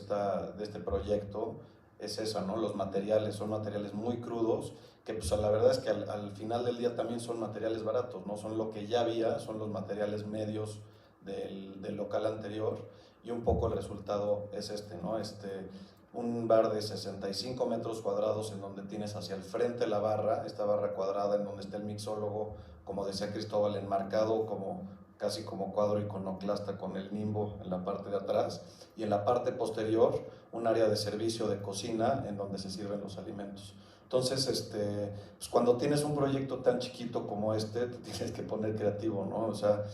este proyecto es esa, ¿no? Los materiales son materiales muy crudos, que pues la verdad es que al final del día también son materiales baratos, no son lo que ya había, son los materiales medios del local anterior, y un poco el resultado es ¿no? Un bar de 65 metros cuadrados en donde tienes hacia el frente la barra, esta barra cuadrada en donde está el mixólogo, como decía Cristóbal, enmarcado casi como cuadro iconoclasta con el nimbo en la parte de atrás, y en la parte posterior un área de servicio de cocina en donde se sirven los alimentos. Entonces, pues cuando tienes un proyecto tan chiquito como te tienes que poner creativo, ¿no? O sea,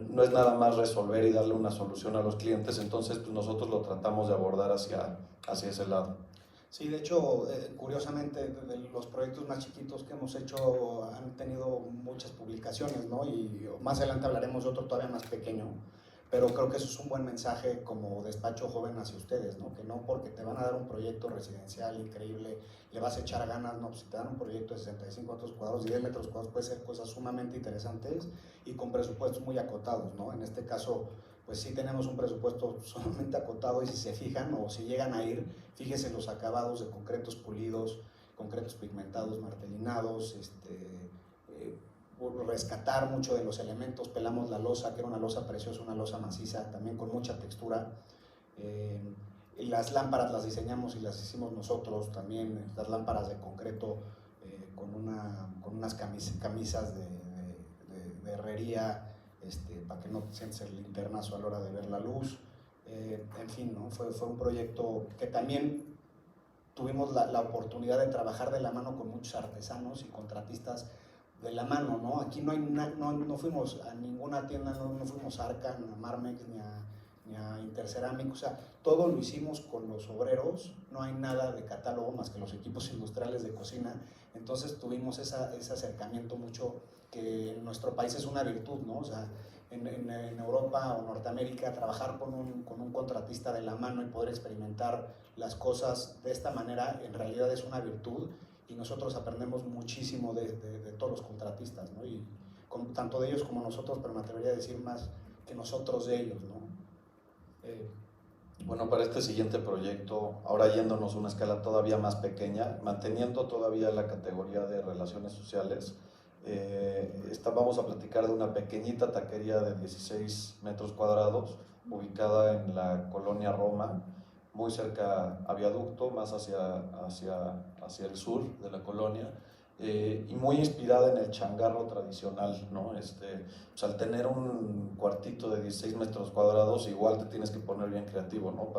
no es nada más resolver y darle una solución a los clientes, entonces pues nosotros lo tratamos de abordar hacia ese lado. Sí, de hecho, curiosamente, de los proyectos más chiquitos que hemos hecho han tenido muchas publicaciones, ¿no? Y más adelante hablaremos de otro todavía más pequeño, pero creo que eso es un buen mensaje como despacho joven hacia ustedes, ¿no? Que no porque te van a dar un proyecto residencial increíble, le vas a echar ganas, no, pues si te dan un proyecto de 65 metros cuadrados, 10 metros cuadrados, puede ser cosas sumamente interesantes y con presupuestos muy acotados, ¿no? En este caso, pues sí tenemos un presupuesto solamente acotado y si se fijan o si llegan a ir, fíjense los acabados de concretos pulidos, concretos pigmentados, martelinados, rescatar mucho de los elementos, pelamos la losa, que era una losa preciosa, una losa maciza, también con mucha textura. Y las lámparas las diseñamos y las hicimos nosotros, también las lámparas de concreto con unas camisas de herrería, para que no sientas el linternazo a la hora de ver la luz. En fin, ¿no? Fue un proyecto que también tuvimos la oportunidad de trabajar de la mano con muchos artesanos y contratistas de la mano, ¿no? Aquí no fuimos a ninguna tienda, no fuimos a Arca, ni a Marmex, ni a Interceramic, o sea, todo lo hicimos con los obreros, no hay nada de catálogo más que los equipos industriales de cocina, entonces tuvimos ese acercamiento mucho que en nuestro país es una virtud, ¿no? O sea, en Europa o Norteamérica trabajar con un contratista de la mano y poder experimentar las cosas de esta manera en realidad es una virtud y nosotros aprendemos muchísimo de todos los contratistas, ¿no? Y tanto de ellos como nosotros, pero me atrevería a decir más que nosotros de ellos, ¿no? Bueno, para este siguiente proyecto, ahora yéndonos a una escala todavía más pequeña, manteniendo todavía la categoría de relaciones sociales, vamos a platicar de una pequeñita taquería de 16 metros cuadrados, ubicada en la colonia Roma, muy cerca a Viaducto, más hacia el sur de la colonia, y muy inspirada en el changarro tradicional, ¿no? Pues al tener un cuartito de 16 metros cuadrados, igual te tienes que poner bien creativo, ¿no?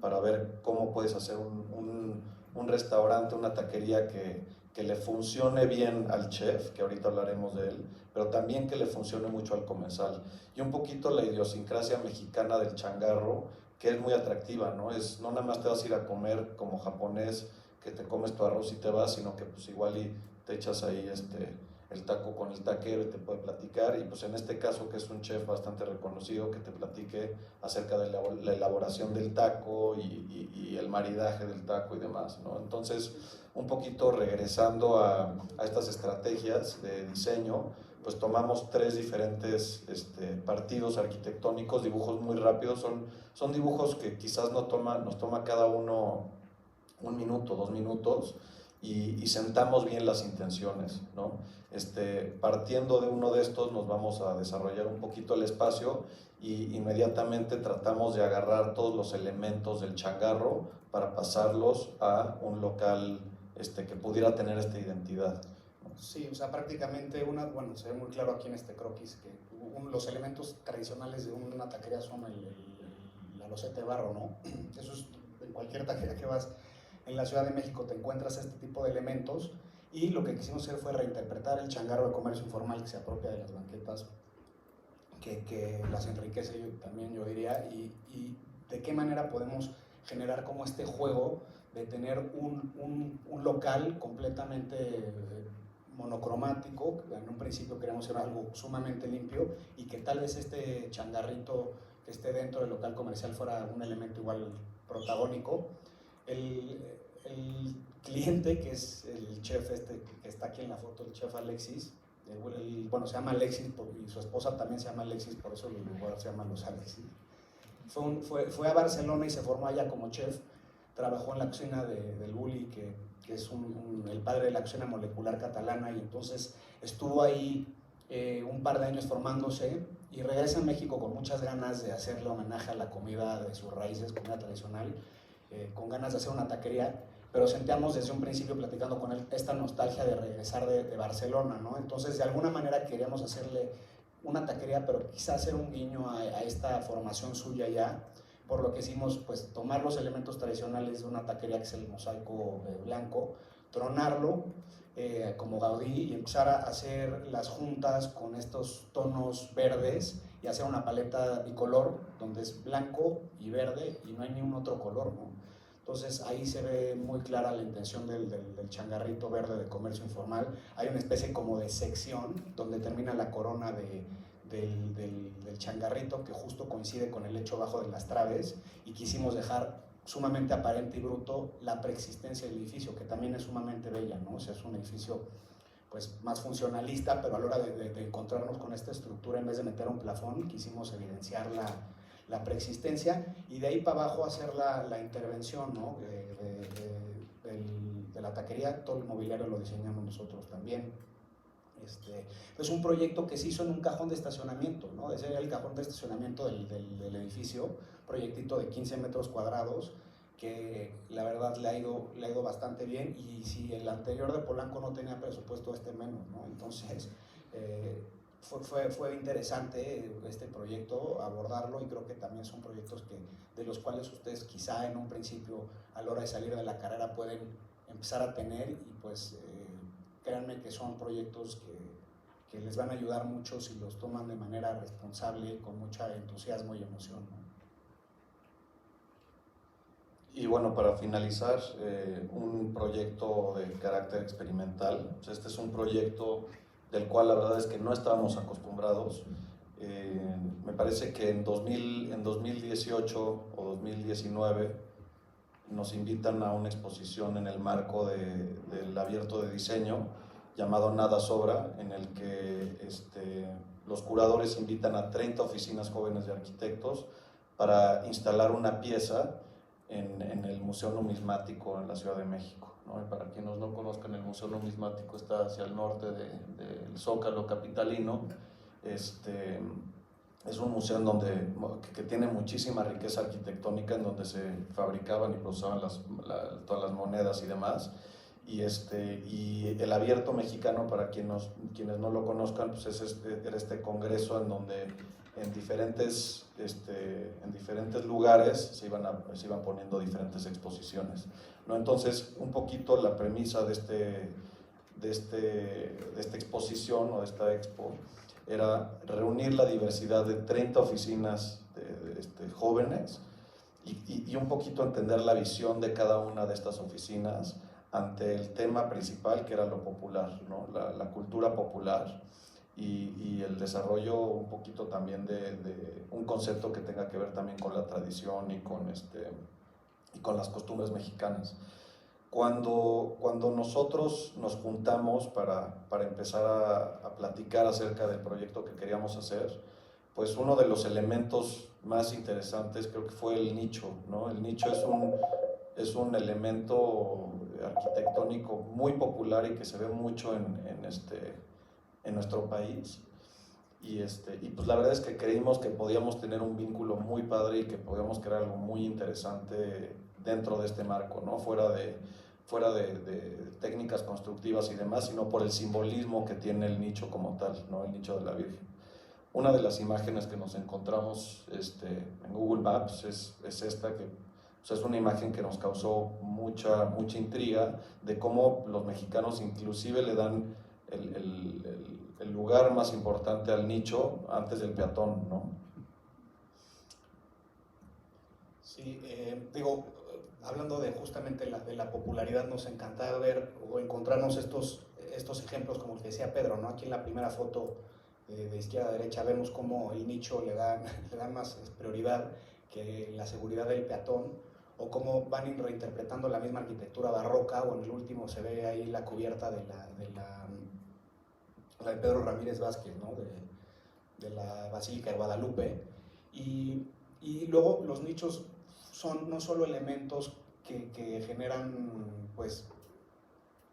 Para ver cómo puedes hacer un restaurante, una taquería que le funcione bien al chef, que ahorita hablaremos de él, pero también que le funcione mucho al comensal. Y un poquito la idiosincrasia mexicana del changarro, que es muy atractiva, ¿no? No nada más te vas a ir a comer como japonés, que te comes tu arroz y te vas, sino que pues igual y te echas ahí el taco con el taquero y te puede platicar, y pues en este caso que es un chef bastante reconocido, que te platique acerca de la elaboración del taco y el maridaje del taco y demás, ¿no? Entonces, un poquito regresando a estas estrategias de diseño, pues tomamos 3 diferentes partidos arquitectónicos, dibujos muy rápidos, son dibujos que quizás nos toma cada uno 1 minuto, 2 minutos, y sentamos bien las intenciones, ¿no? Partiendo de uno de estos nos vamos a desarrollar un poquito el espacio y inmediatamente tratamos de agarrar todos los elementos del changarro para pasarlos a un local que pudiera tener esta identidad. Sí, o sea, prácticamente bueno, se ve muy claro aquí en este croquis que los elementos tradicionales de una taquería son la loseta de barro, ¿no? Eso es, en cualquier taquería que vas en la Ciudad de México te encuentras este tipo de elementos y lo que quisimos hacer fue reinterpretar el changarro de comercio informal que se apropia de las banquetas, que las enriquece también, yo diría, y de qué manera podemos generar como este juego de tener un local completamente monocromático, en un principio queremos hacer algo sumamente limpio y que tal vez este changarrito que esté dentro del local comercial fuera un elemento igual protagónico. El cliente, que es el chef que está aquí en la foto, el chef Alexis, bueno, se llama Alexis y su esposa también se llama Alexis, por eso el lugar se llama Los Alexis. Fue a Barcelona y se formó allá como chef, trabajó en la cocina del Bulli, que es el padre de la cocina molecular catalana, y entonces estuvo ahí un par de años formándose y regresa a México con muchas ganas de hacerle homenaje a la comida de sus raíces, comida tradicional, con ganas de hacer una taquería, pero sentíamos desde un principio platicando con él esta nostalgia de regresar de Barcelona, ¿no? Entonces de alguna manera queríamos hacerle una taquería, pero quizás hacer un guiño a esta formación suya ya, por lo que hicimos pues tomar los elementos tradicionales de una taquería que es el mosaico blanco, tronarlo como Gaudí y empezar a hacer las juntas con estos tonos verdes y hacer una paleta bicolor donde es blanco y verde y no hay ni un otro color, ¿no? Entonces ahí se ve muy clara la intención del changarrito verde de comercio informal. Hay una especie como de sección donde termina la corona del changarrito, que justo coincide con el lecho bajo de las traves, y quisimos dejar sumamente aparente y bruto la preexistencia del edificio, que también es sumamente bella, ¿no? O sea, es un edificio pues más funcionalista, pero a la hora de encontrarnos con esta estructura, en vez de meter un plafón, quisimos evidenciar la preexistencia y de ahí para abajo hacer la intervención, ¿no? de la taquería. Todo el mobiliario lo diseñamos nosotros también. Es un proyecto que se hizo en un cajón de estacionamiento, ¿no? Ese era el cajón de estacionamiento del edificio, proyectito de 15 metros cuadrados, que la verdad le ha ido bastante bien, y si el anterior de Polanco no tenía presupuesto, menos, ¿no? Entonces fue interesante este proyecto, abordarlo, y creo que también son proyectos de los cuales ustedes quizá en un principio, a la hora de salir de la carrera, pueden empezar a tener, y pues créanme que son proyectos que les van a ayudar mucho si los toman de manera responsable, con mucho entusiasmo y emoción, ¿no? Y bueno, para finalizar, un proyecto de carácter experimental. Pues este es un proyecto del cual la verdad es que no estábamos acostumbrados. Me parece que en 2018 o 2019 nos invitan a una exposición en el marco del abierto de diseño llamado Nada Sobra, en el que los curadores invitan a 30 oficinas jóvenes de arquitectos para instalar una pieza en el Museo Numismático en la Ciudad de México, ¿no? Y para quienes no conozcan, el Museo Numismático está hacia el norte del Zócalo capitalino. Es un museo que tiene muchísima riqueza arquitectónica, en donde se fabricaban y procesaban todas las monedas y demás. Y el Abierto Mexicano, para quienes no lo conozcan, pues era este congreso en donde en diferentes lugares se iban poniendo diferentes exposiciones, ¿no? Entonces, un poquito la premisa de esta exposición o de esta expo era reunir la diversidad de 30 oficinas de jóvenes y un poquito entender la visión de cada una de estas oficinas ante el tema principal, que era lo popular, ¿no? La cultura popular y el desarrollo un poquito también de un concepto que tenga que ver también con la tradición y con las costumbres mexicanas. Cuando nosotros nos juntamos para empezar a platicar acerca del proyecto que queríamos hacer, pues uno de los elementos más interesantes creo que fue el nicho, ¿no? El nicho es un elemento arquitectónico muy popular y que se ve mucho en nuestro país. Y pues la verdad es que creímos que podíamos tener un vínculo muy padre y que podíamos crear algo muy interesante dentro de este marco, ¿no? Fuera de técnicas constructivas y demás, sino por el simbolismo que tiene el nicho como tal, ¿no? El nicho de la Virgen. Una de las imágenes que nos encontramos en Google Maps es esta, que es una imagen que nos causó mucha intriga de cómo los mexicanos inclusive le dan el lugar más importante al nicho antes del peatón, ¿no? Sí, hablando justamente de la popularidad, nos encanta ver o encontrarnos estos ejemplos, como el que decía Pedro, ¿no? Aquí en la primera foto de izquierda a derecha vemos cómo el nicho le da más prioridad que la seguridad del peatón, o cómo van reinterpretando la misma arquitectura barroca, o en el último se ve ahí la cubierta de Pedro Ramírez Vázquez, ¿no? de la Basílica de Guadalupe, y luego los nichos son no solo elementos que generan pues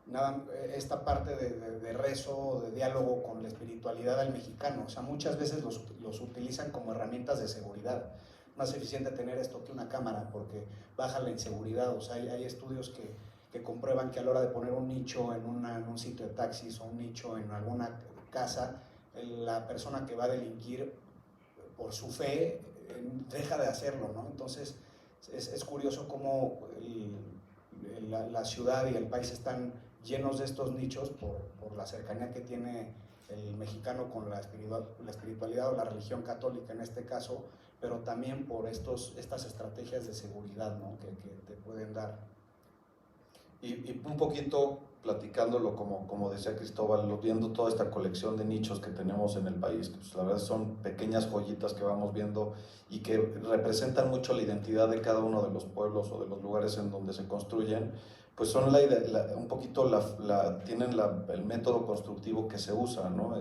nada, esta parte de rezo, de diálogo con la espiritualidad del mexicano. O sea, muchas veces los utilizan como herramientas de seguridad. Más eficiente tener esto que una cámara, porque baja la inseguridad. O sea, hay estudios que comprueban que a la hora de poner un nicho en un sitio de taxis, o un nicho en alguna casa, la persona que va a delinquir por su fe deja de hacerlo, ¿no? Entonces es curioso cómo la ciudad y el país están llenos de estos nichos por la cercanía que tiene el mexicano con la espiritualidad o la religión católica en este caso, pero también por estas estrategias de seguridad, ¿no? que te pueden dar. Y un poquito platicándolo, como decía Cristóbal, viendo toda esta colección de nichos que tenemos en el país, que pues la verdad son pequeñas joyitas que vamos viendo y que representan mucho la identidad de cada uno de los pueblos o de los lugares en donde se construyen, pues son un poquito tienen el método constructivo que se usa, ¿no?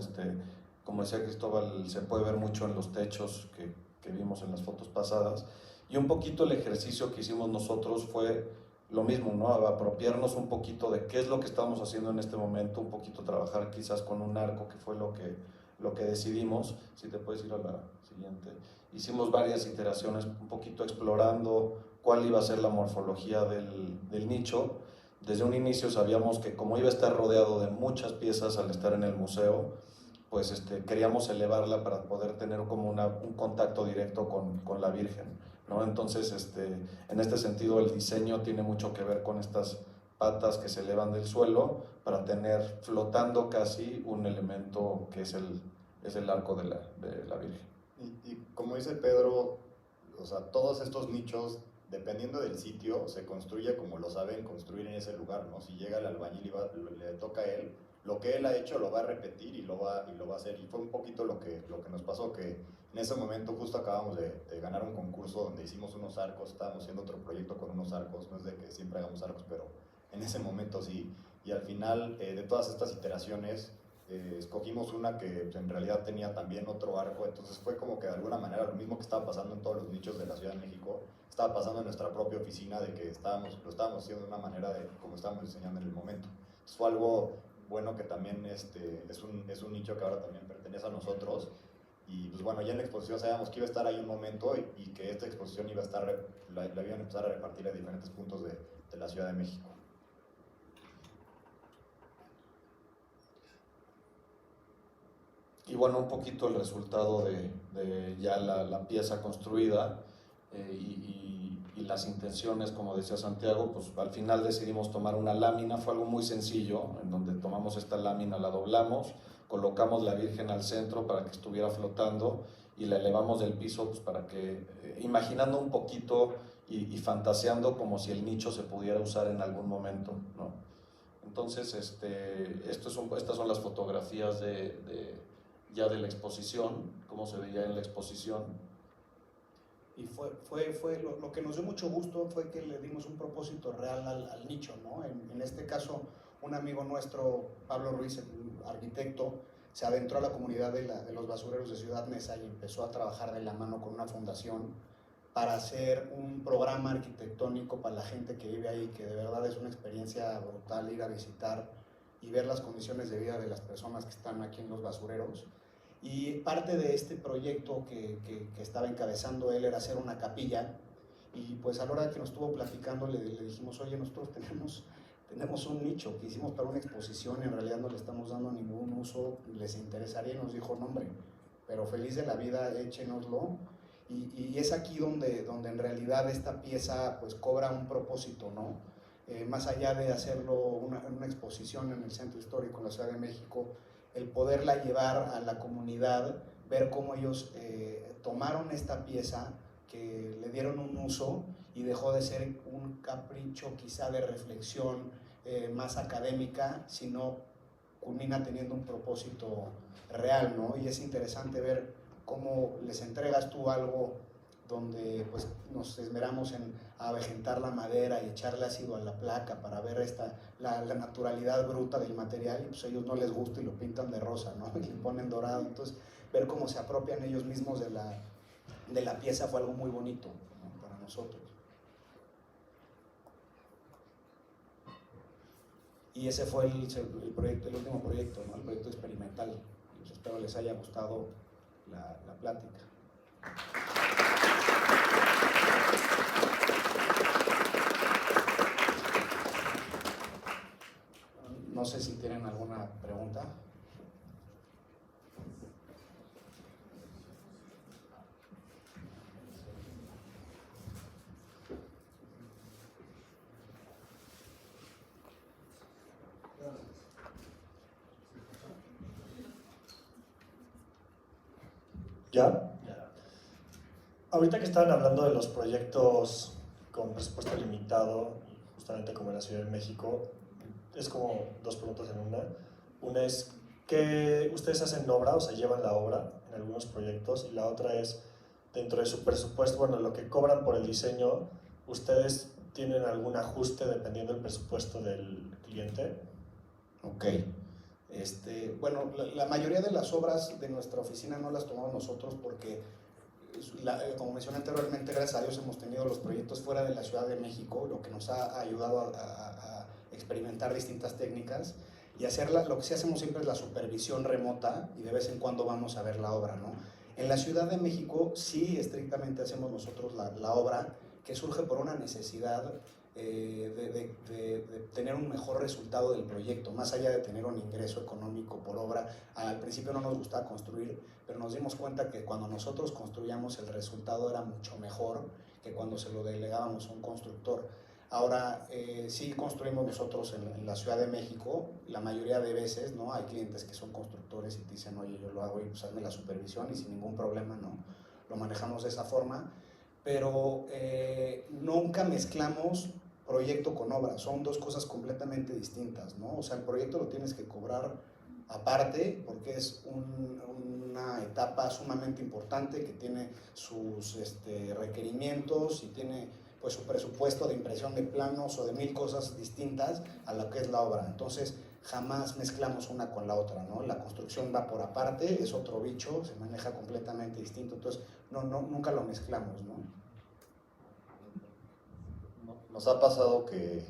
Como decía Cristóbal, se puede ver mucho en los techos que vimos en las fotos pasadas, y un poquito el ejercicio que hicimos nosotros fue lo mismo, ¿no? Apropiarnos un poquito de qué es lo que estamos haciendo en este momento, un poquito trabajar quizás con un arco, que fue lo que decidimos. Si te puedes ir a la siguiente. Hicimos varias iteraciones, un poquito explorando cuál iba a ser la morfología del nicho. Desde un inicio sabíamos que como iba a estar rodeado de muchas piezas al estar en el museo, pues queríamos elevarla para poder tener como un contacto directo con la Virgen, ¿no? Entonces, en este sentido, el diseño tiene mucho que ver con estas patas que se elevan del suelo para tener flotando casi un elemento que es el arco de la Virgen. Y como dice Pedro, o sea, todos estos nichos, dependiendo del sitio, se construye como lo saben construir en ese lugar, ¿no? Si llega el albañil y le toca a él, lo que él ha hecho lo va a repetir y lo va a hacer. Y fue un poquito lo que nos pasó, que en ese momento justo acabamos de ganar un concurso donde hicimos unos arcos, estábamos haciendo otro proyecto con unos arcos, no es de que siempre hagamos arcos, pero en ese momento sí. Y al final de todas estas iteraciones, escogimos una que en realidad tenía también otro arco, entonces fue como que de alguna manera lo mismo que estaba pasando en todos los nichos de la Ciudad de México, estaba pasando en nuestra propia oficina, de que lo estábamos haciendo de una manera de como estábamos diseñando en el momento. Entonces fue algo bueno que también es un nicho que ahora también pertenece a nosotros, y pues bueno, ya en la exposición sabíamos que iba a estar ahí un momento y que esta exposición iba a estar, la iban a empezar a repartir a diferentes puntos de la Ciudad de México. Y bueno, un poquito el resultado de ya la pieza construida y las intenciones, como decía Santiago, pues al final decidimos tomar una lámina, fue algo muy sencillo, en donde tomamos esta lámina, la doblamos, colocamos la Virgen al centro para que estuviera flotando y la elevamos del piso pues para que, imaginando un poquito y fantaseando como si el nicho se pudiera usar en algún momento, ¿no? Entonces, estas son las fotografías ya de la exposición, cómo se veía en la exposición. Y fue lo que nos dio mucho gusto fue que le dimos un propósito real al nicho, ¿no? En este caso, un amigo nuestro, Pablo Ruiz, el arquitecto, se adentró a la comunidad de los basureros de Ciudad Neza y empezó a trabajar de la mano con una fundación para hacer un programa arquitectónico para la gente que vive ahí, que de verdad es una experiencia brutal ir a visitar y ver las condiciones de vida de las personas que están aquí en los basureros. Y parte de este proyecto que estaba encabezando él era hacer una capilla, y pues a la hora que nos estuvo platicando le dijimos, oye, nosotros tenemos un nicho que hicimos para una exposición y en realidad no le estamos dando ningún uso, ¿les interesaría? Y nos dijo, no hombre, pero feliz de la vida, échenoslo. Y es aquí donde en realidad esta pieza pues cobra un propósito, ¿no? Más allá de hacerlo una exposición en el Centro Histórico en la Ciudad de México, el poderla llevar a la comunidad, ver cómo ellos tomaron esta pieza, que le dieron un uso y dejó de ser un capricho quizá de reflexión más académica, sino culmina teniendo un propósito real, ¿no? Y es interesante ver cómo les entregas tú algo donde pues nos esmeramos en avejentar la madera y echarle ácido a la placa para ver la naturalidad bruta del material, y pues a ellos no les gusta y lo pintan de rosa, ¿no? Y le ponen dorado. Entonces ver cómo se apropian ellos mismos de la pieza fue algo muy bonito, ¿no? Para nosotros. Y ese fue el último proyecto, ¿no? El proyecto experimental. Pues espero les haya gustado la plática. No sé si tienen alguna pregunta. ¿Ya? Ahorita que estaban hablando de los proyectos con presupuesto limitado, justamente como en la Ciudad de México, es como dos preguntas en una. Una es, ¿qué ustedes hacen obra, o sea, llevan la obra en algunos proyectos? Y la otra es, dentro de su presupuesto, bueno, lo que cobran por el diseño, ¿ustedes tienen algún ajuste dependiendo del presupuesto del cliente? Ok. Bueno, la mayoría de las obras de nuestra oficina no las tomamos nosotros porque, como mencioné anteriormente, gracias a Dios hemos tenido los proyectos fuera de la Ciudad de México, lo que nos ha ayudado a experimentar distintas técnicas y hacerla. Lo que sí hacemos siempre es la supervisión remota y de vez en cuando vamos a ver la obra, ¿no? En la Ciudad de México sí estrictamente hacemos nosotros la obra, que surge por una necesidad de tener un mejor resultado del proyecto, más allá de tener un ingreso económico por obra. Al principio no nos gustaba construir, pero nos dimos cuenta que cuando nosotros construíamos el resultado era mucho mejor que cuando se lo delegábamos a un constructor. Ahora, sí construimos nosotros en la Ciudad de México, la mayoría de veces, ¿no? Hay clientes que son constructores y te dicen, oye, yo lo hago y pues hazme la supervisión y sin ningún problema, ¿no? Lo manejamos de esa forma, pero nunca mezclamos proyecto con obra, son dos cosas completamente distintas, ¿no? O sea, el proyecto lo tienes que cobrar aparte porque es una etapa sumamente importante que tiene sus requerimientos y tiene pues su presupuesto de impresión de planos o de 1000 cosas distintas a lo que es la obra. Entonces jamás mezclamos una con la otra, ¿no? La construcción va por aparte, es otro bicho, se maneja completamente distinto, entonces nunca lo mezclamos, ¿no? Nos ha pasado que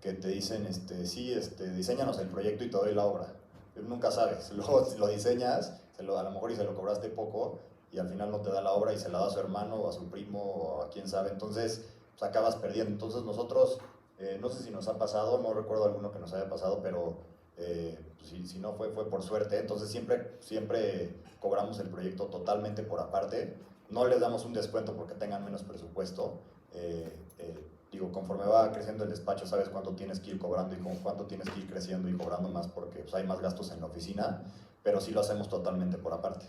te dicen, sí, diséñanos el proyecto y te doy la obra. Nunca sabes, luego lo diseñas, a lo mejor y se lo cobraste poco y al final no te da la obra y se la da a su hermano o a su primo o a quien sabe, entonces pues, acabas perdiendo. Entonces nosotros, no sé si nos ha pasado, no recuerdo alguno que nos haya pasado, pero si no fue por suerte, entonces siempre cobramos el proyecto totalmente por aparte, no les damos un descuento porque tengan menos presupuesto. Digo, conforme va creciendo el despacho, sabes cuánto tienes que ir cobrando y con cuánto tienes que ir creciendo y cobrando más porque pues, hay más gastos en la oficina, pero sí lo hacemos totalmente por aparte.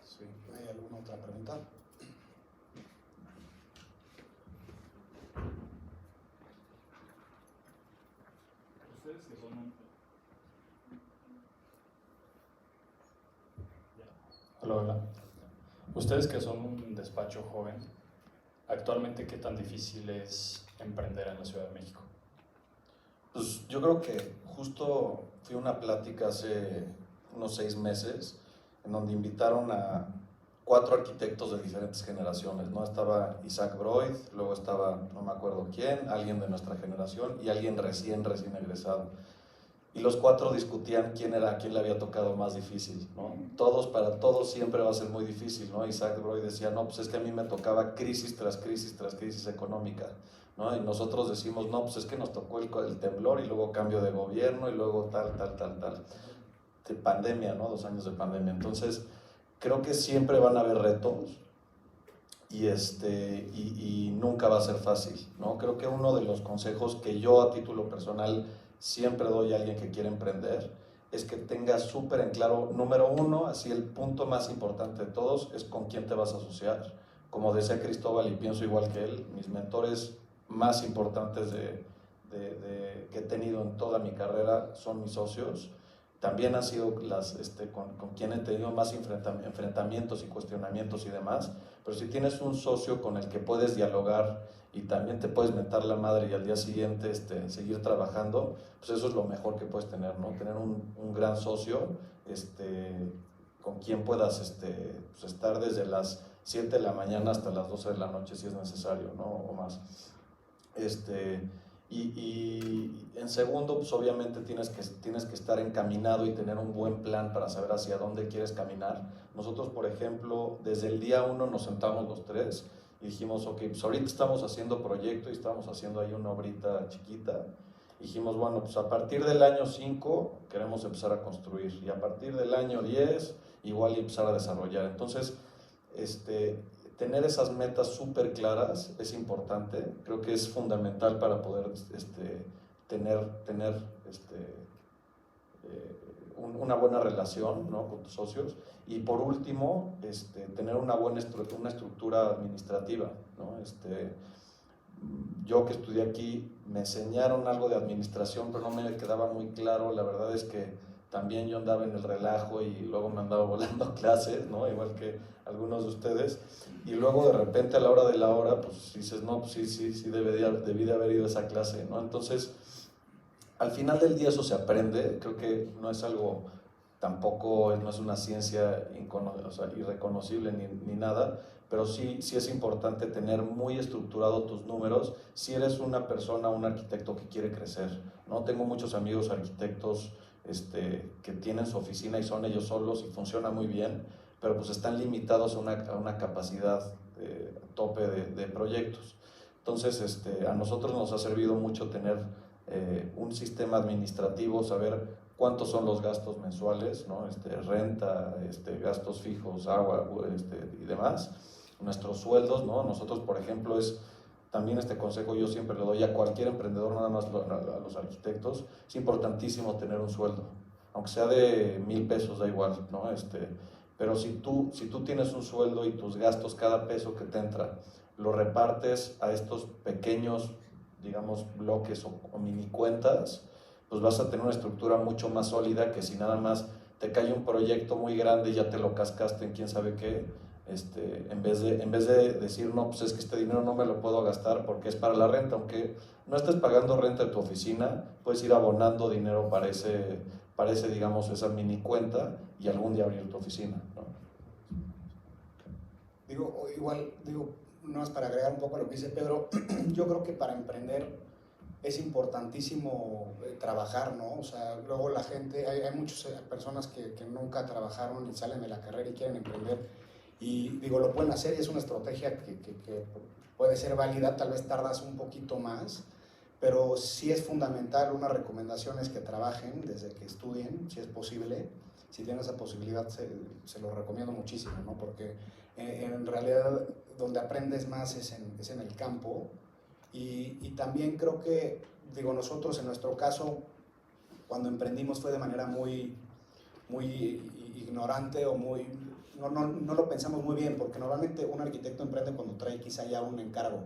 Sí. ¿Hay alguna otra pregunta? Ustedes que son un... Hola, hola. Ustedes que son un despacho joven, actualmente, ¿qué tan difícil es emprender en la Ciudad de México? Pues yo creo que justo fui a una plática hace unos 6 meses en donde invitaron a 4 arquitectos de diferentes generaciones, ¿no? Estaba Isaac Broid, luego estaba, no me acuerdo quién, alguien de nuestra generación y alguien recién egresado. Y los 4 discutían quién le había tocado más difícil, ¿no? Para todos siempre va a ser muy difícil, ¿no? Isaac Broid decía, no, pues es que a mí me tocaba crisis tras crisis tras crisis económica, ¿no? Y nosotros decimos, no, pues es que nos tocó el temblor y luego cambio de gobierno y luego tal. De pandemia, ¿no? 2 años de pandemia. Entonces, creo que siempre van a haber retos y nunca va a ser fácil, ¿no? Creo que uno de los consejos que yo a título personal siempre doy a alguien que quiere emprender es que tenga súper en claro, número 1, así el punto más importante de todos es con quién te vas a asociar. Como decía Cristóbal y pienso igual que él, mis mentores más importantes que he tenido en toda mi carrera son mis socios. También han sido con quien he tenido más enfrentamientos y cuestionamientos y demás, pero si tienes un socio con el que puedes dialogar y también te puedes mentar la madre y al día siguiente seguir trabajando, pues eso es lo mejor que puedes tener, ¿no? Tener un gran socio con quien puedas pues estar desde las 7 de la mañana hasta las 12 de la noche si es necesario, ¿no? O más. Y en segundo, pues obviamente tienes que estar encaminado y tener un buen plan para saber hacia dónde quieres caminar. Nosotros, por ejemplo, desde el día 1 nos sentamos los 3 y dijimos, ok, pues ahorita estamos haciendo proyecto y estamos haciendo ahí una obrita chiquita. Dijimos, bueno, pues a partir del año 5 queremos empezar a construir y a partir del año 10 igual y empezar a desarrollar. Entonces, tener esas metas súper claras es importante, creo que es fundamental para poder tener una buena relación, ¿no?, con tus socios. Y por último, tener una buena una estructura administrativa, ¿no? Yo que estudié aquí me enseñaron algo de administración, pero no me quedaba muy claro. La verdad es que también yo andaba en el relajo y luego me andaba volando clases, ¿no?, igual que algunos de ustedes. Y luego de repente a la hora de la hora, pues dices, no, pues sí debí de haber ido a esa clase, ¿no? Entonces, al final del día eso se aprende. Creo que no es algo, tampoco no es una ciencia irreconocible ni nada, pero sí es importante tener muy estructurado tus números si eres una persona, un arquitecto que quiere crecer, ¿no? Tengo muchos amigos arquitectos que tienen su oficina y son ellos solos y funciona muy bien, pero pues están limitados a una capacidad tope de proyectos. Entonces, a nosotros nos ha servido mucho tener un sistema administrativo, saber cuántos son los gastos mensuales, ¿no? Renta, gastos fijos, agua, y demás, nuestros sueldos, ¿no? Nosotros, por ejemplo, también este consejo yo siempre lo doy a cualquier emprendedor, nada más a los arquitectos. Es importantísimo tener un sueldo, aunque sea de 1,000 pesos, da igual, ¿no? Pero si tú tienes un sueldo y tus gastos, cada peso que te entra, lo repartes a estos pequeños, digamos, bloques o mini cuentas, pues vas a tener una estructura mucho más sólida que si nada más te cae un proyecto muy grande y ya te lo cascaste en quién sabe qué. En vez de decir, no, pues es que este dinero no me lo puedo gastar porque es para la renta, aunque no estés pagando renta de tu oficina, puedes ir abonando dinero para ese, digamos, esa mini cuenta y algún día abrir tu oficina, ¿no? No es para agregar un poco a lo que dice Pedro. Yo creo que para emprender es importantísimo trabajar, ¿no? O sea, luego la gente, hay muchas personas que nunca trabajaron y salen de la carrera y quieren emprender. Y lo pueden hacer y es una estrategia que puede ser válida, tal vez tardas un poquito más, pero sí es fundamental. Una recomendación es que trabajen desde que estudien, si es posible. Si tienen esa posibilidad, se lo recomiendo muchísimo, ¿no? Porque en realidad donde aprendes más es en el campo. Y también creo que, nosotros en nuestro caso, cuando emprendimos fue de manera muy ignorante o no lo pensamos muy bien, porque normalmente un arquitecto emprende cuando trae quizá ya un encargo.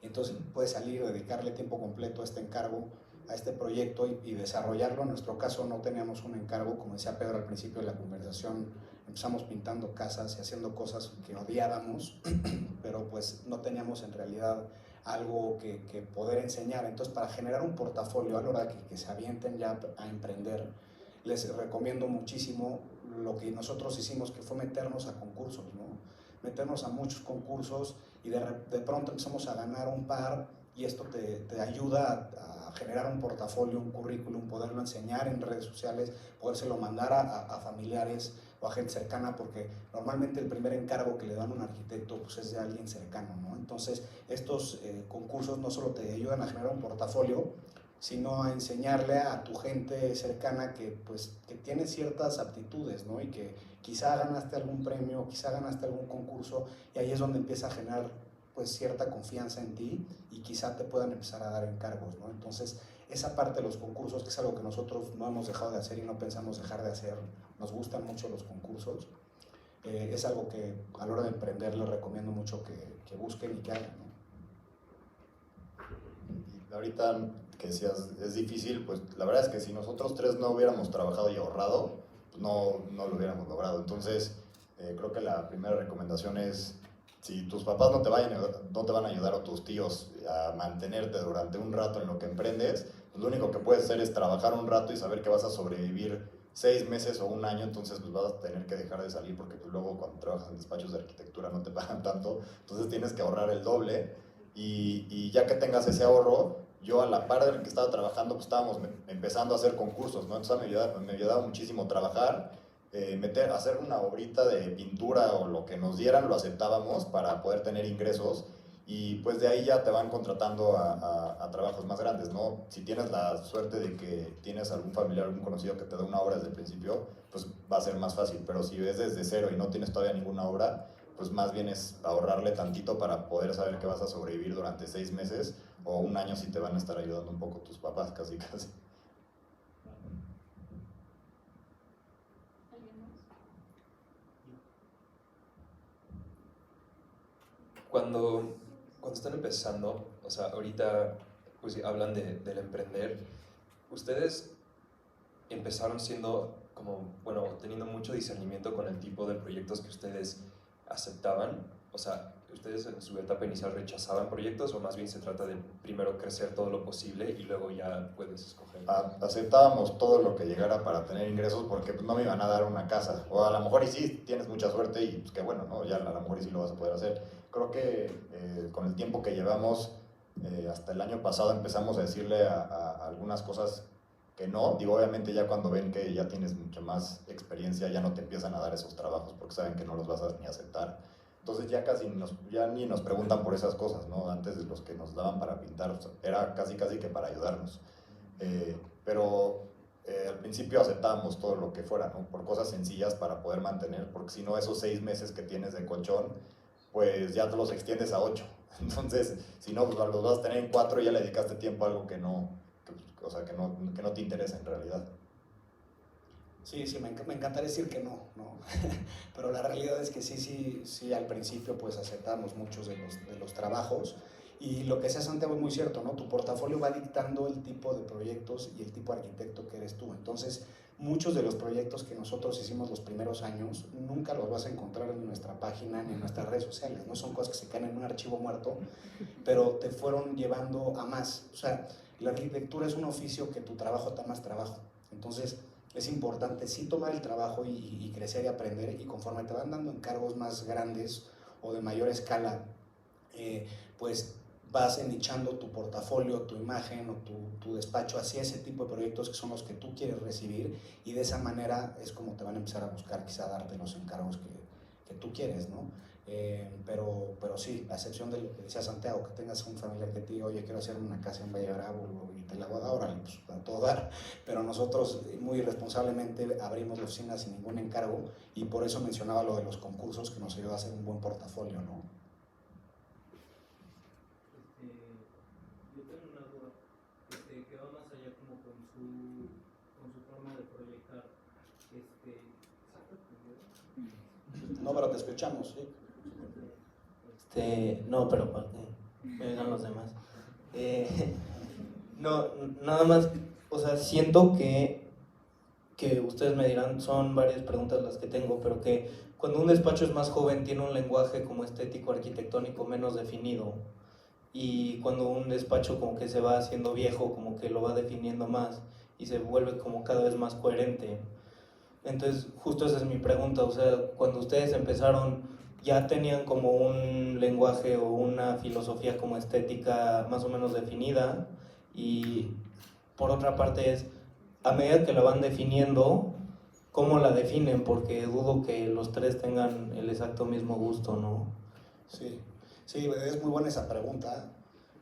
Entonces puede salir, dedicarle tiempo completo a este encargo, a este proyecto y desarrollarlo. En nuestro caso no teníamos un encargo, como decía Pedro al principio de la conversación, empezamos pintando casas y haciendo cosas que odiábamos, pero pues no teníamos en realidad algo que poder enseñar. Entonces, para generar un portafolio a la hora que se avienten ya a emprender, les recomiendo muchísimo lo que nosotros hicimos, que fue meternos a concursos, ¿no? Meternos a muchos concursos y de pronto empezamos a ganar un par, y esto te ayuda a generar un portafolio, un currículum, poderlo enseñar en redes sociales, podérselo mandar a familiares o a gente cercana, porque normalmente el primer encargo que le dan a un arquitecto pues es de alguien cercano, ¿no? Entonces estos concursos no solo te ayudan a generar un portafolio, sino a enseñarle a tu gente cercana que tiene ciertas aptitudes, ¿no? Y que quizá ganaste algún premio, quizá ganaste algún concurso, y ahí es donde empieza a generar pues cierta confianza en ti y quizá te puedan empezar a dar encargos, ¿no? Entonces, esa parte de los concursos, que es algo que nosotros no hemos dejado de hacer y no pensamos dejar de hacer, nos gustan mucho los concursos, es algo que a la hora de emprender les recomiendo mucho que busquen y que hagan, ¿no? Y ahorita que decías, es difícil, pues la verdad es que si nosotros tres no hubiéramos trabajado y ahorrado, pues no lo hubiéramos logrado. Entonces, creo que la primera recomendación es, si tus papás no te van a ayudar, o tus tíos, a mantenerte durante un rato en lo que emprendes, pues lo único que puedes hacer es trabajar un rato y saber que vas a sobrevivir 6 meses o un año. Entonces pues vas a tener que dejar de salir, porque pues luego cuando trabajas en despachos de arquitectura no te pagan tanto, entonces tienes que ahorrar el doble, y ya que tengas ese ahorro, yo a la par de que estaba trabajando, pues estábamos empezando a hacer concursos, ¿no? Entonces me ayudaba muchísimo trabajar, hacer una obrita de pintura o lo que nos dieran, lo aceptábamos para poder tener ingresos, y pues de ahí ya te van contratando a trabajos más grandes, ¿no? Si tienes la suerte de que tienes algún familiar, algún conocido que te da una obra desde el principio, pues va a ser más fácil. Pero si ves desde cero y no tienes todavía ninguna obra, pues más bien es ahorrarle tantito para poder saber que vas a sobrevivir durante 6 meses o un año, si te van a estar ayudando un poco tus papás, casi. cuando están empezando, o sea, ahorita pues hablan del emprender, ustedes empezaron siendo como, bueno, teniendo mucho discernimiento con el tipo de proyectos que ustedes aceptaban, o sea, ¿ustedes en su etapa inicial rechazaban proyectos o más bien se trata de primero crecer todo lo posible y luego ya puedes escoger? Aceptábamos todo lo que llegara para tener ingresos porque pues, no me iban a dar una casa. O a lo mejor y sí, tienes mucha suerte y pues qué bueno, ¿no? Ya a lo mejor y sí lo vas a poder hacer. Creo que con el tiempo que llevamos, hasta el año pasado empezamos a decirle a algunas cosas que no. Digo, obviamente ya cuando ven que ya tienes mucha más experiencia, ya no te empiezan a dar esos trabajos porque saben que no los vas a ni aceptar. Entonces ya casi ya ni nos preguntan por esas cosas, ¿no? Antes de los que nos daban para pintar, o sea, era casi que para ayudarnos. Pero al principio aceptábamos todo lo que fuera, ¿no? Por cosas sencillas para poder mantener, porque si no esos 6 meses que tienes de colchón, pues ya te los extiendes a 8. Entonces, si no, pues los vas a tener en 4 y ya le dedicaste tiempo a algo que no te interesa en realidad. Sí, me encantaría decir que no, pero la realidad es que sí, al principio pues aceptamos muchos de los trabajos y lo que decía Santiago es muy cierto, ¿no? Tu portafolio va dictando el tipo de proyectos y el tipo de arquitecto que eres tú, entonces muchos de los proyectos que nosotros hicimos los primeros años nunca los vas a encontrar en nuestra página ni en nuestras redes sociales, no son cosas que se caen en un archivo muerto, pero te fueron llevando a más, o sea, la arquitectura es un oficio que tu trabajo da más trabajo, entonces es importante sí tomar el trabajo y crecer y aprender, y conforme te van dando encargos más grandes o de mayor escala, pues vas enichando tu portafolio, tu imagen o tu despacho hacia ese tipo de proyectos que son los que tú quieres recibir, y de esa manera es como te van a empezar a buscar quizá darte los encargos que tú quieres, ¿no? Pero sí, a excepción de lo que decía Santiago, que tengas un familiar que te diga, oye, quiero hacer una casa en Valle Bravo y te la voy a dar, órale, pues a todo dar. Pero nosotros muy responsablemente abrimos la oficina sin ningún encargo, y por eso mencionaba lo de los concursos, que nos ayuda a hacer un buen portafolio, ¿no? Yo tengo una duda, que va más allá como con su forma de proyectar. No, pero te escuchamos, sí. No, pero para que me oigan los demás. No, nada más, o sea, siento que ustedes me dirán, son varias preguntas las que tengo, pero que cuando un despacho es más joven tiene un lenguaje como estético arquitectónico menos definido, y cuando un despacho como que se va haciendo viejo, como que lo va definiendo más y se vuelve como cada vez más coherente. Entonces, justo esa es mi pregunta, o sea, cuando ustedes empezaron, ¿ya tenían como un lenguaje o una filosofía como estética más o menos definida? Y por otra parte es, a medida que la van definiendo, ¿cómo la definen? Porque dudo que los tres tengan el exacto mismo gusto, ¿no? Sí, es muy buena esa pregunta,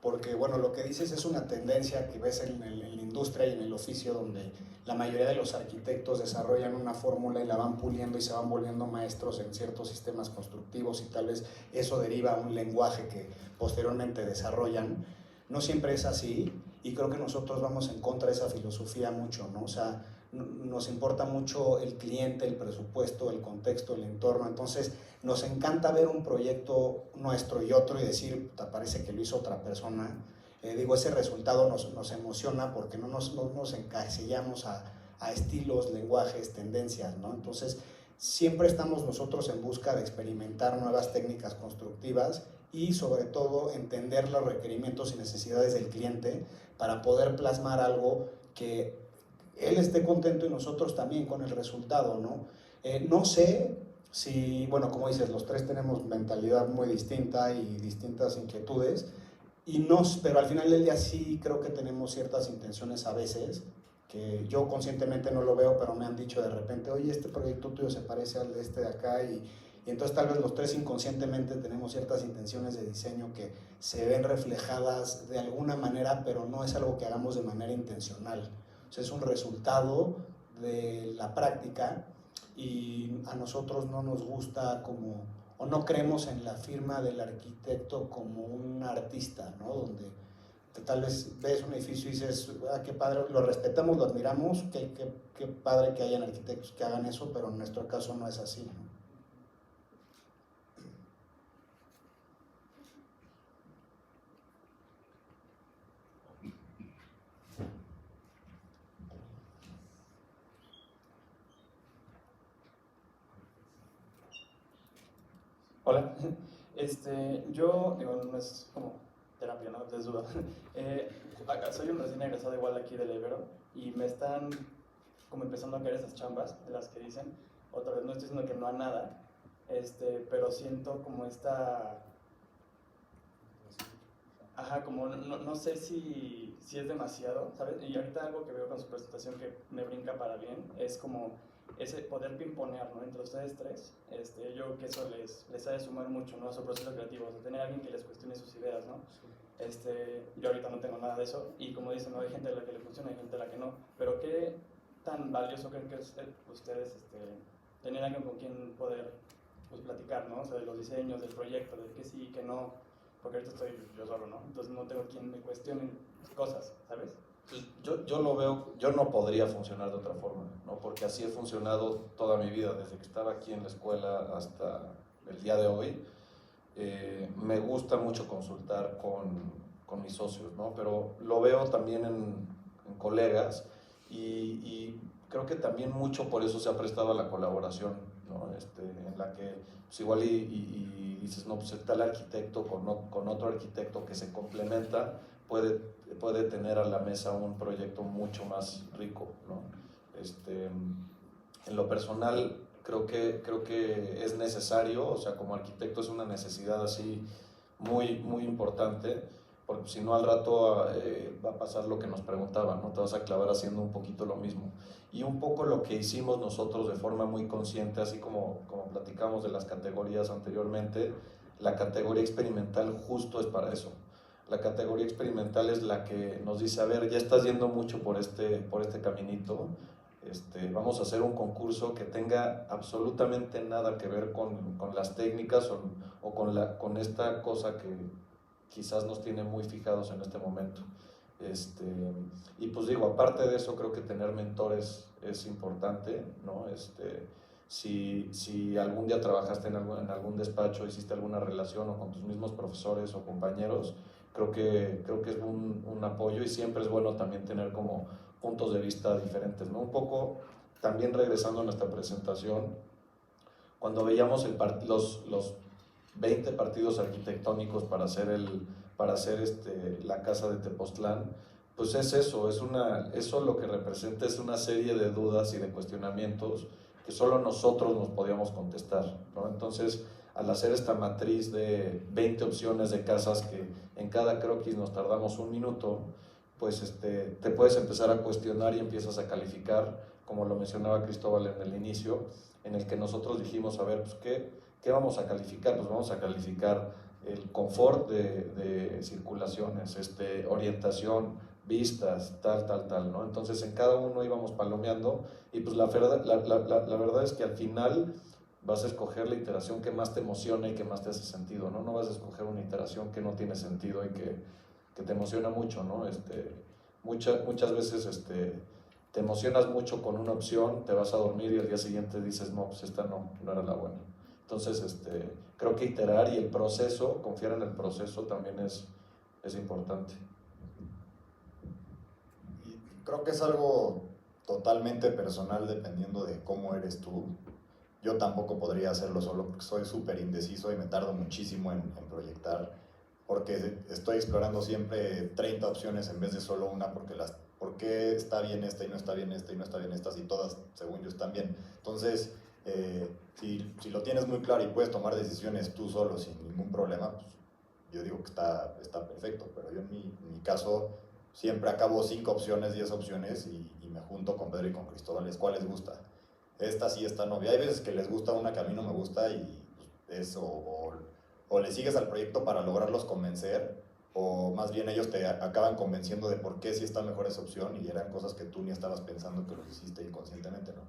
porque bueno, lo que dices es una tendencia que ves en la industria y en el oficio, donde la mayoría de los arquitectos desarrollan una fórmula y la van puliendo y se van volviendo maestros en ciertos sistemas constructivos, y tal vez eso deriva a un lenguaje que posteriormente desarrollan. No siempre es así, y creo que nosotros vamos en contra de esa filosofía mucho, ¿no? O sea, nos importa mucho el cliente, el presupuesto, el contexto, el entorno. Entonces nos encanta ver un proyecto nuestro y otro y decir, parece que lo hizo otra persona. Ese resultado nos emociona porque no nos encasillamos a estilos, lenguajes, tendencias, ¿no? Entonces siempre estamos nosotros en busca de experimentar nuevas técnicas constructivas y sobre todo entender los requerimientos y necesidades del cliente para poder plasmar algo que él esté contento y nosotros también con el resultado, ¿no? No sé si, bueno, como dices, los tres tenemos mentalidad muy distinta y distintas inquietudes, pero al final del día sí creo que tenemos ciertas intenciones a veces, que yo conscientemente no lo veo, pero me han dicho de repente, oye, este proyecto tuyo se parece al de este de acá, y entonces tal vez los tres inconscientemente tenemos ciertas intenciones de diseño que se ven reflejadas de alguna manera, pero no es algo que hagamos de manera intencional. O sea, es un resultado de la práctica, y a nosotros no nos gusta o no creemos en la firma del arquitecto como un artista, ¿no? Donde tal vez ves un edificio y dices, qué padre, lo respetamos, lo admiramos, qué padre que hayan arquitectos que hagan eso, pero en nuestro caso no es así, ¿no? Hola. Yo, digo, no es como terapia, ¿no? Es duda. Soy un recién egresado igual aquí del Ibero y me están como empezando a caer esas chambas de las que dicen. Otra vez, no estoy diciendo que no a nada, pero siento como esta... Ajá, como no sé si es demasiado, ¿sabes? Y ahorita algo que veo con su presentación que me brinca para bien es como ese poder pimponear, ¿no? Entre ustedes tres. Yo creo que eso les ha de sumar mucho, ¿no? A su proceso creativo, o sea, tener a alguien que les cuestione sus ideas, ¿no? Yo ahorita no tengo nada de eso y como dicen, ¿no? Hay gente a la que le funciona, hay gente a la que no, pero ¿qué tan valioso creen que es ustedes tener alguien con quien poder pues, platicar, ¿no? O sea, de los diseños, del proyecto, de que sí, que no, porque ahorita estoy yo solo, ¿no? Entonces no tengo quien me cuestione cosas, ¿sabes? Pues yo lo veo, yo no podría funcionar de otra forma, ¿no? Porque así he funcionado toda mi vida, desde que estaba aquí en la escuela hasta el día de hoy. Me gusta mucho consultar con mis socios, ¿no? Pero lo veo también en colegas y creo que también mucho por eso se ha prestado a la colaboración, ¿no? En la que pues igual y dices, no, pues está el arquitecto con otro arquitecto que se complementa, puede tener a la mesa un proyecto mucho más rico, ¿no? En lo personal, creo que es necesario, o sea, como arquitecto es una necesidad así muy importante, porque si no al rato va a pasar lo que nos preguntaban, ¿no? Te vas a clavar haciendo un poquito lo mismo. Y un poco lo que hicimos nosotros de forma muy consciente, así como platicamos de las categorías anteriormente, la categoría experimental justo es para eso. La categoría experimental es la que nos dice, a ver, ya estás yendo mucho por este caminito, vamos a hacer un concurso que tenga absolutamente nada que ver con las técnicas o con esta cosa que quizás nos tiene muy fijados en este momento. Y pues digo, aparte de eso, creo que tener mentores es importante, ¿no? Si algún día trabajaste en algún despacho, hiciste alguna relación o con tus mismos profesores o compañeros, creo que es un apoyo y siempre es bueno también tener como puntos de vista diferentes, ¿no? Un poco, también regresando a nuestra presentación, cuando veíamos los 20 partidos arquitectónicos para hacer la casa de Tepoztlán, pues es eso, eso lo que representa es una serie de dudas y de cuestionamientos que solo nosotros nos podíamos contestar, ¿no? Entonces, al hacer esta matriz de 20 opciones de casas que en cada croquis nos tardamos un minuto, pues te puedes empezar a cuestionar y empiezas a calificar, como lo mencionaba Cristóbal en el inicio, en el que nosotros dijimos, a ver, pues ¿qué vamos a calificar? Pues vamos a calificar el confort de circulaciones, orientación, vistas, tal, ¿no? Entonces en cada uno íbamos palomeando y pues la verdad es que al final vas a escoger la iteración que más te emociona y que más te hace sentido, ¿no? No vas a escoger una iteración que no tiene sentido y que te emociona mucho, ¿no? Muchas veces te emocionas mucho con una opción, te vas a dormir y al día siguiente dices, no, pues esta no era la buena. Entonces, creo que iterar y el proceso, confiar en el proceso también es importante. Y creo que es algo totalmente personal dependiendo de cómo eres tú. Yo tampoco podría hacerlo solo porque soy súper indeciso y me tardo muchísimo en proyectar, porque estoy explorando siempre 30 opciones en vez de solo una, porque está bien esta y no está bien esta y no está bien esta, y todas, según yo, están bien. Entonces, si lo tienes muy claro y puedes tomar decisiones tú solo sin ningún problema, pues yo digo que está perfecto, pero yo en mi caso siempre acabo 5 opciones, 10 opciones y me junto con Pedro y con Cristóbal, ¿cuál les gusta? Esta sí, esta no. Y hay veces que les gusta una que a mí no me gusta y pues, o le sigues al proyecto para lograrlos convencer, o más bien ellos te acaban convenciendo de por qué sí está mejor esa opción y eran cosas que tú ni estabas pensando que lo hiciste inconscientemente, ¿no?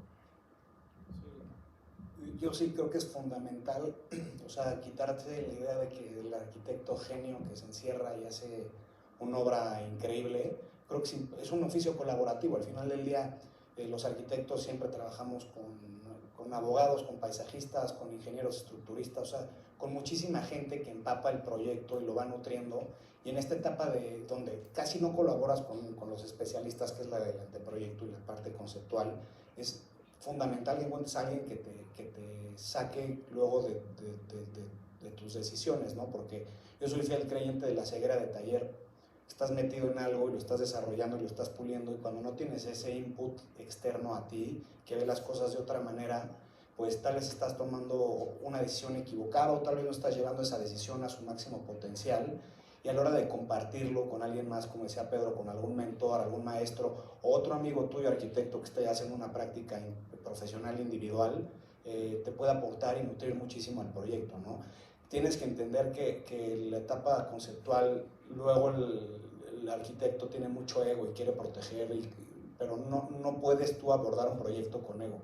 Yo sí creo que es fundamental, o sea, quitarte la idea de que el arquitecto genio que se encierra y hace una obra increíble, creo que es un oficio colaborativo. Al final del día, los arquitectos siempre trabajamos con abogados, con paisajistas, con ingenieros estructuristas, o sea, con muchísima gente que empapa el proyecto y lo va nutriendo. Y en esta etapa donde casi no colaboras con los especialistas, que es la del anteproyecto y la parte conceptual, es fundamental que encuentres a alguien que te saque luego de tus decisiones, ¿no? Porque yo soy fiel creyente de la ceguera de taller. Estás metido en algo y lo estás desarrollando y lo estás puliendo, y cuando no tienes ese input externo a ti, que ve las cosas de otra manera, pues tal vez estás tomando una decisión equivocada o tal vez no estás llevando esa decisión a su máximo potencial, y a la hora de compartirlo con alguien más, como decía Pedro, con algún mentor, algún maestro o otro amigo tuyo arquitecto que esté haciendo una práctica profesional individual, te puede aportar y nutrir muchísimo el proyecto, ¿no? Tienes que entender que la etapa conceptual, luego el arquitecto tiene mucho ego y quiere proteger, pero no puedes tú abordar un proyecto con ego.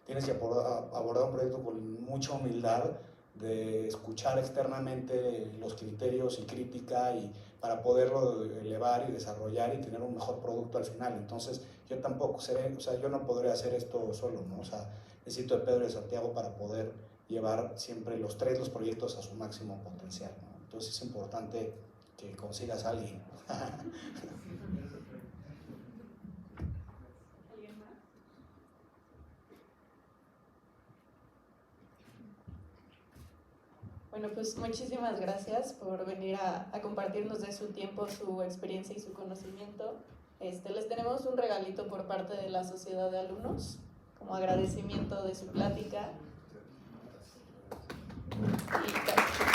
Tienes que abordar un proyecto con mucha humildad, de escuchar externamente los criterios y crítica, y para poderlo elevar y desarrollar y tener un mejor producto al final. Entonces yo tampoco yo no podré hacer esto solo, ¿no? O sea, necesito de Pedro y de Santiago para poder llevar siempre los proyectos a su máximo potencial, ¿no? Entonces es importante que consigas a alguien. Bueno, pues muchísimas gracias por venir a compartirnos de su tiempo, su experiencia y su conocimiento. Les tenemos un regalito por parte de la Sociedad de Alumnos, como agradecimiento de su plática. Y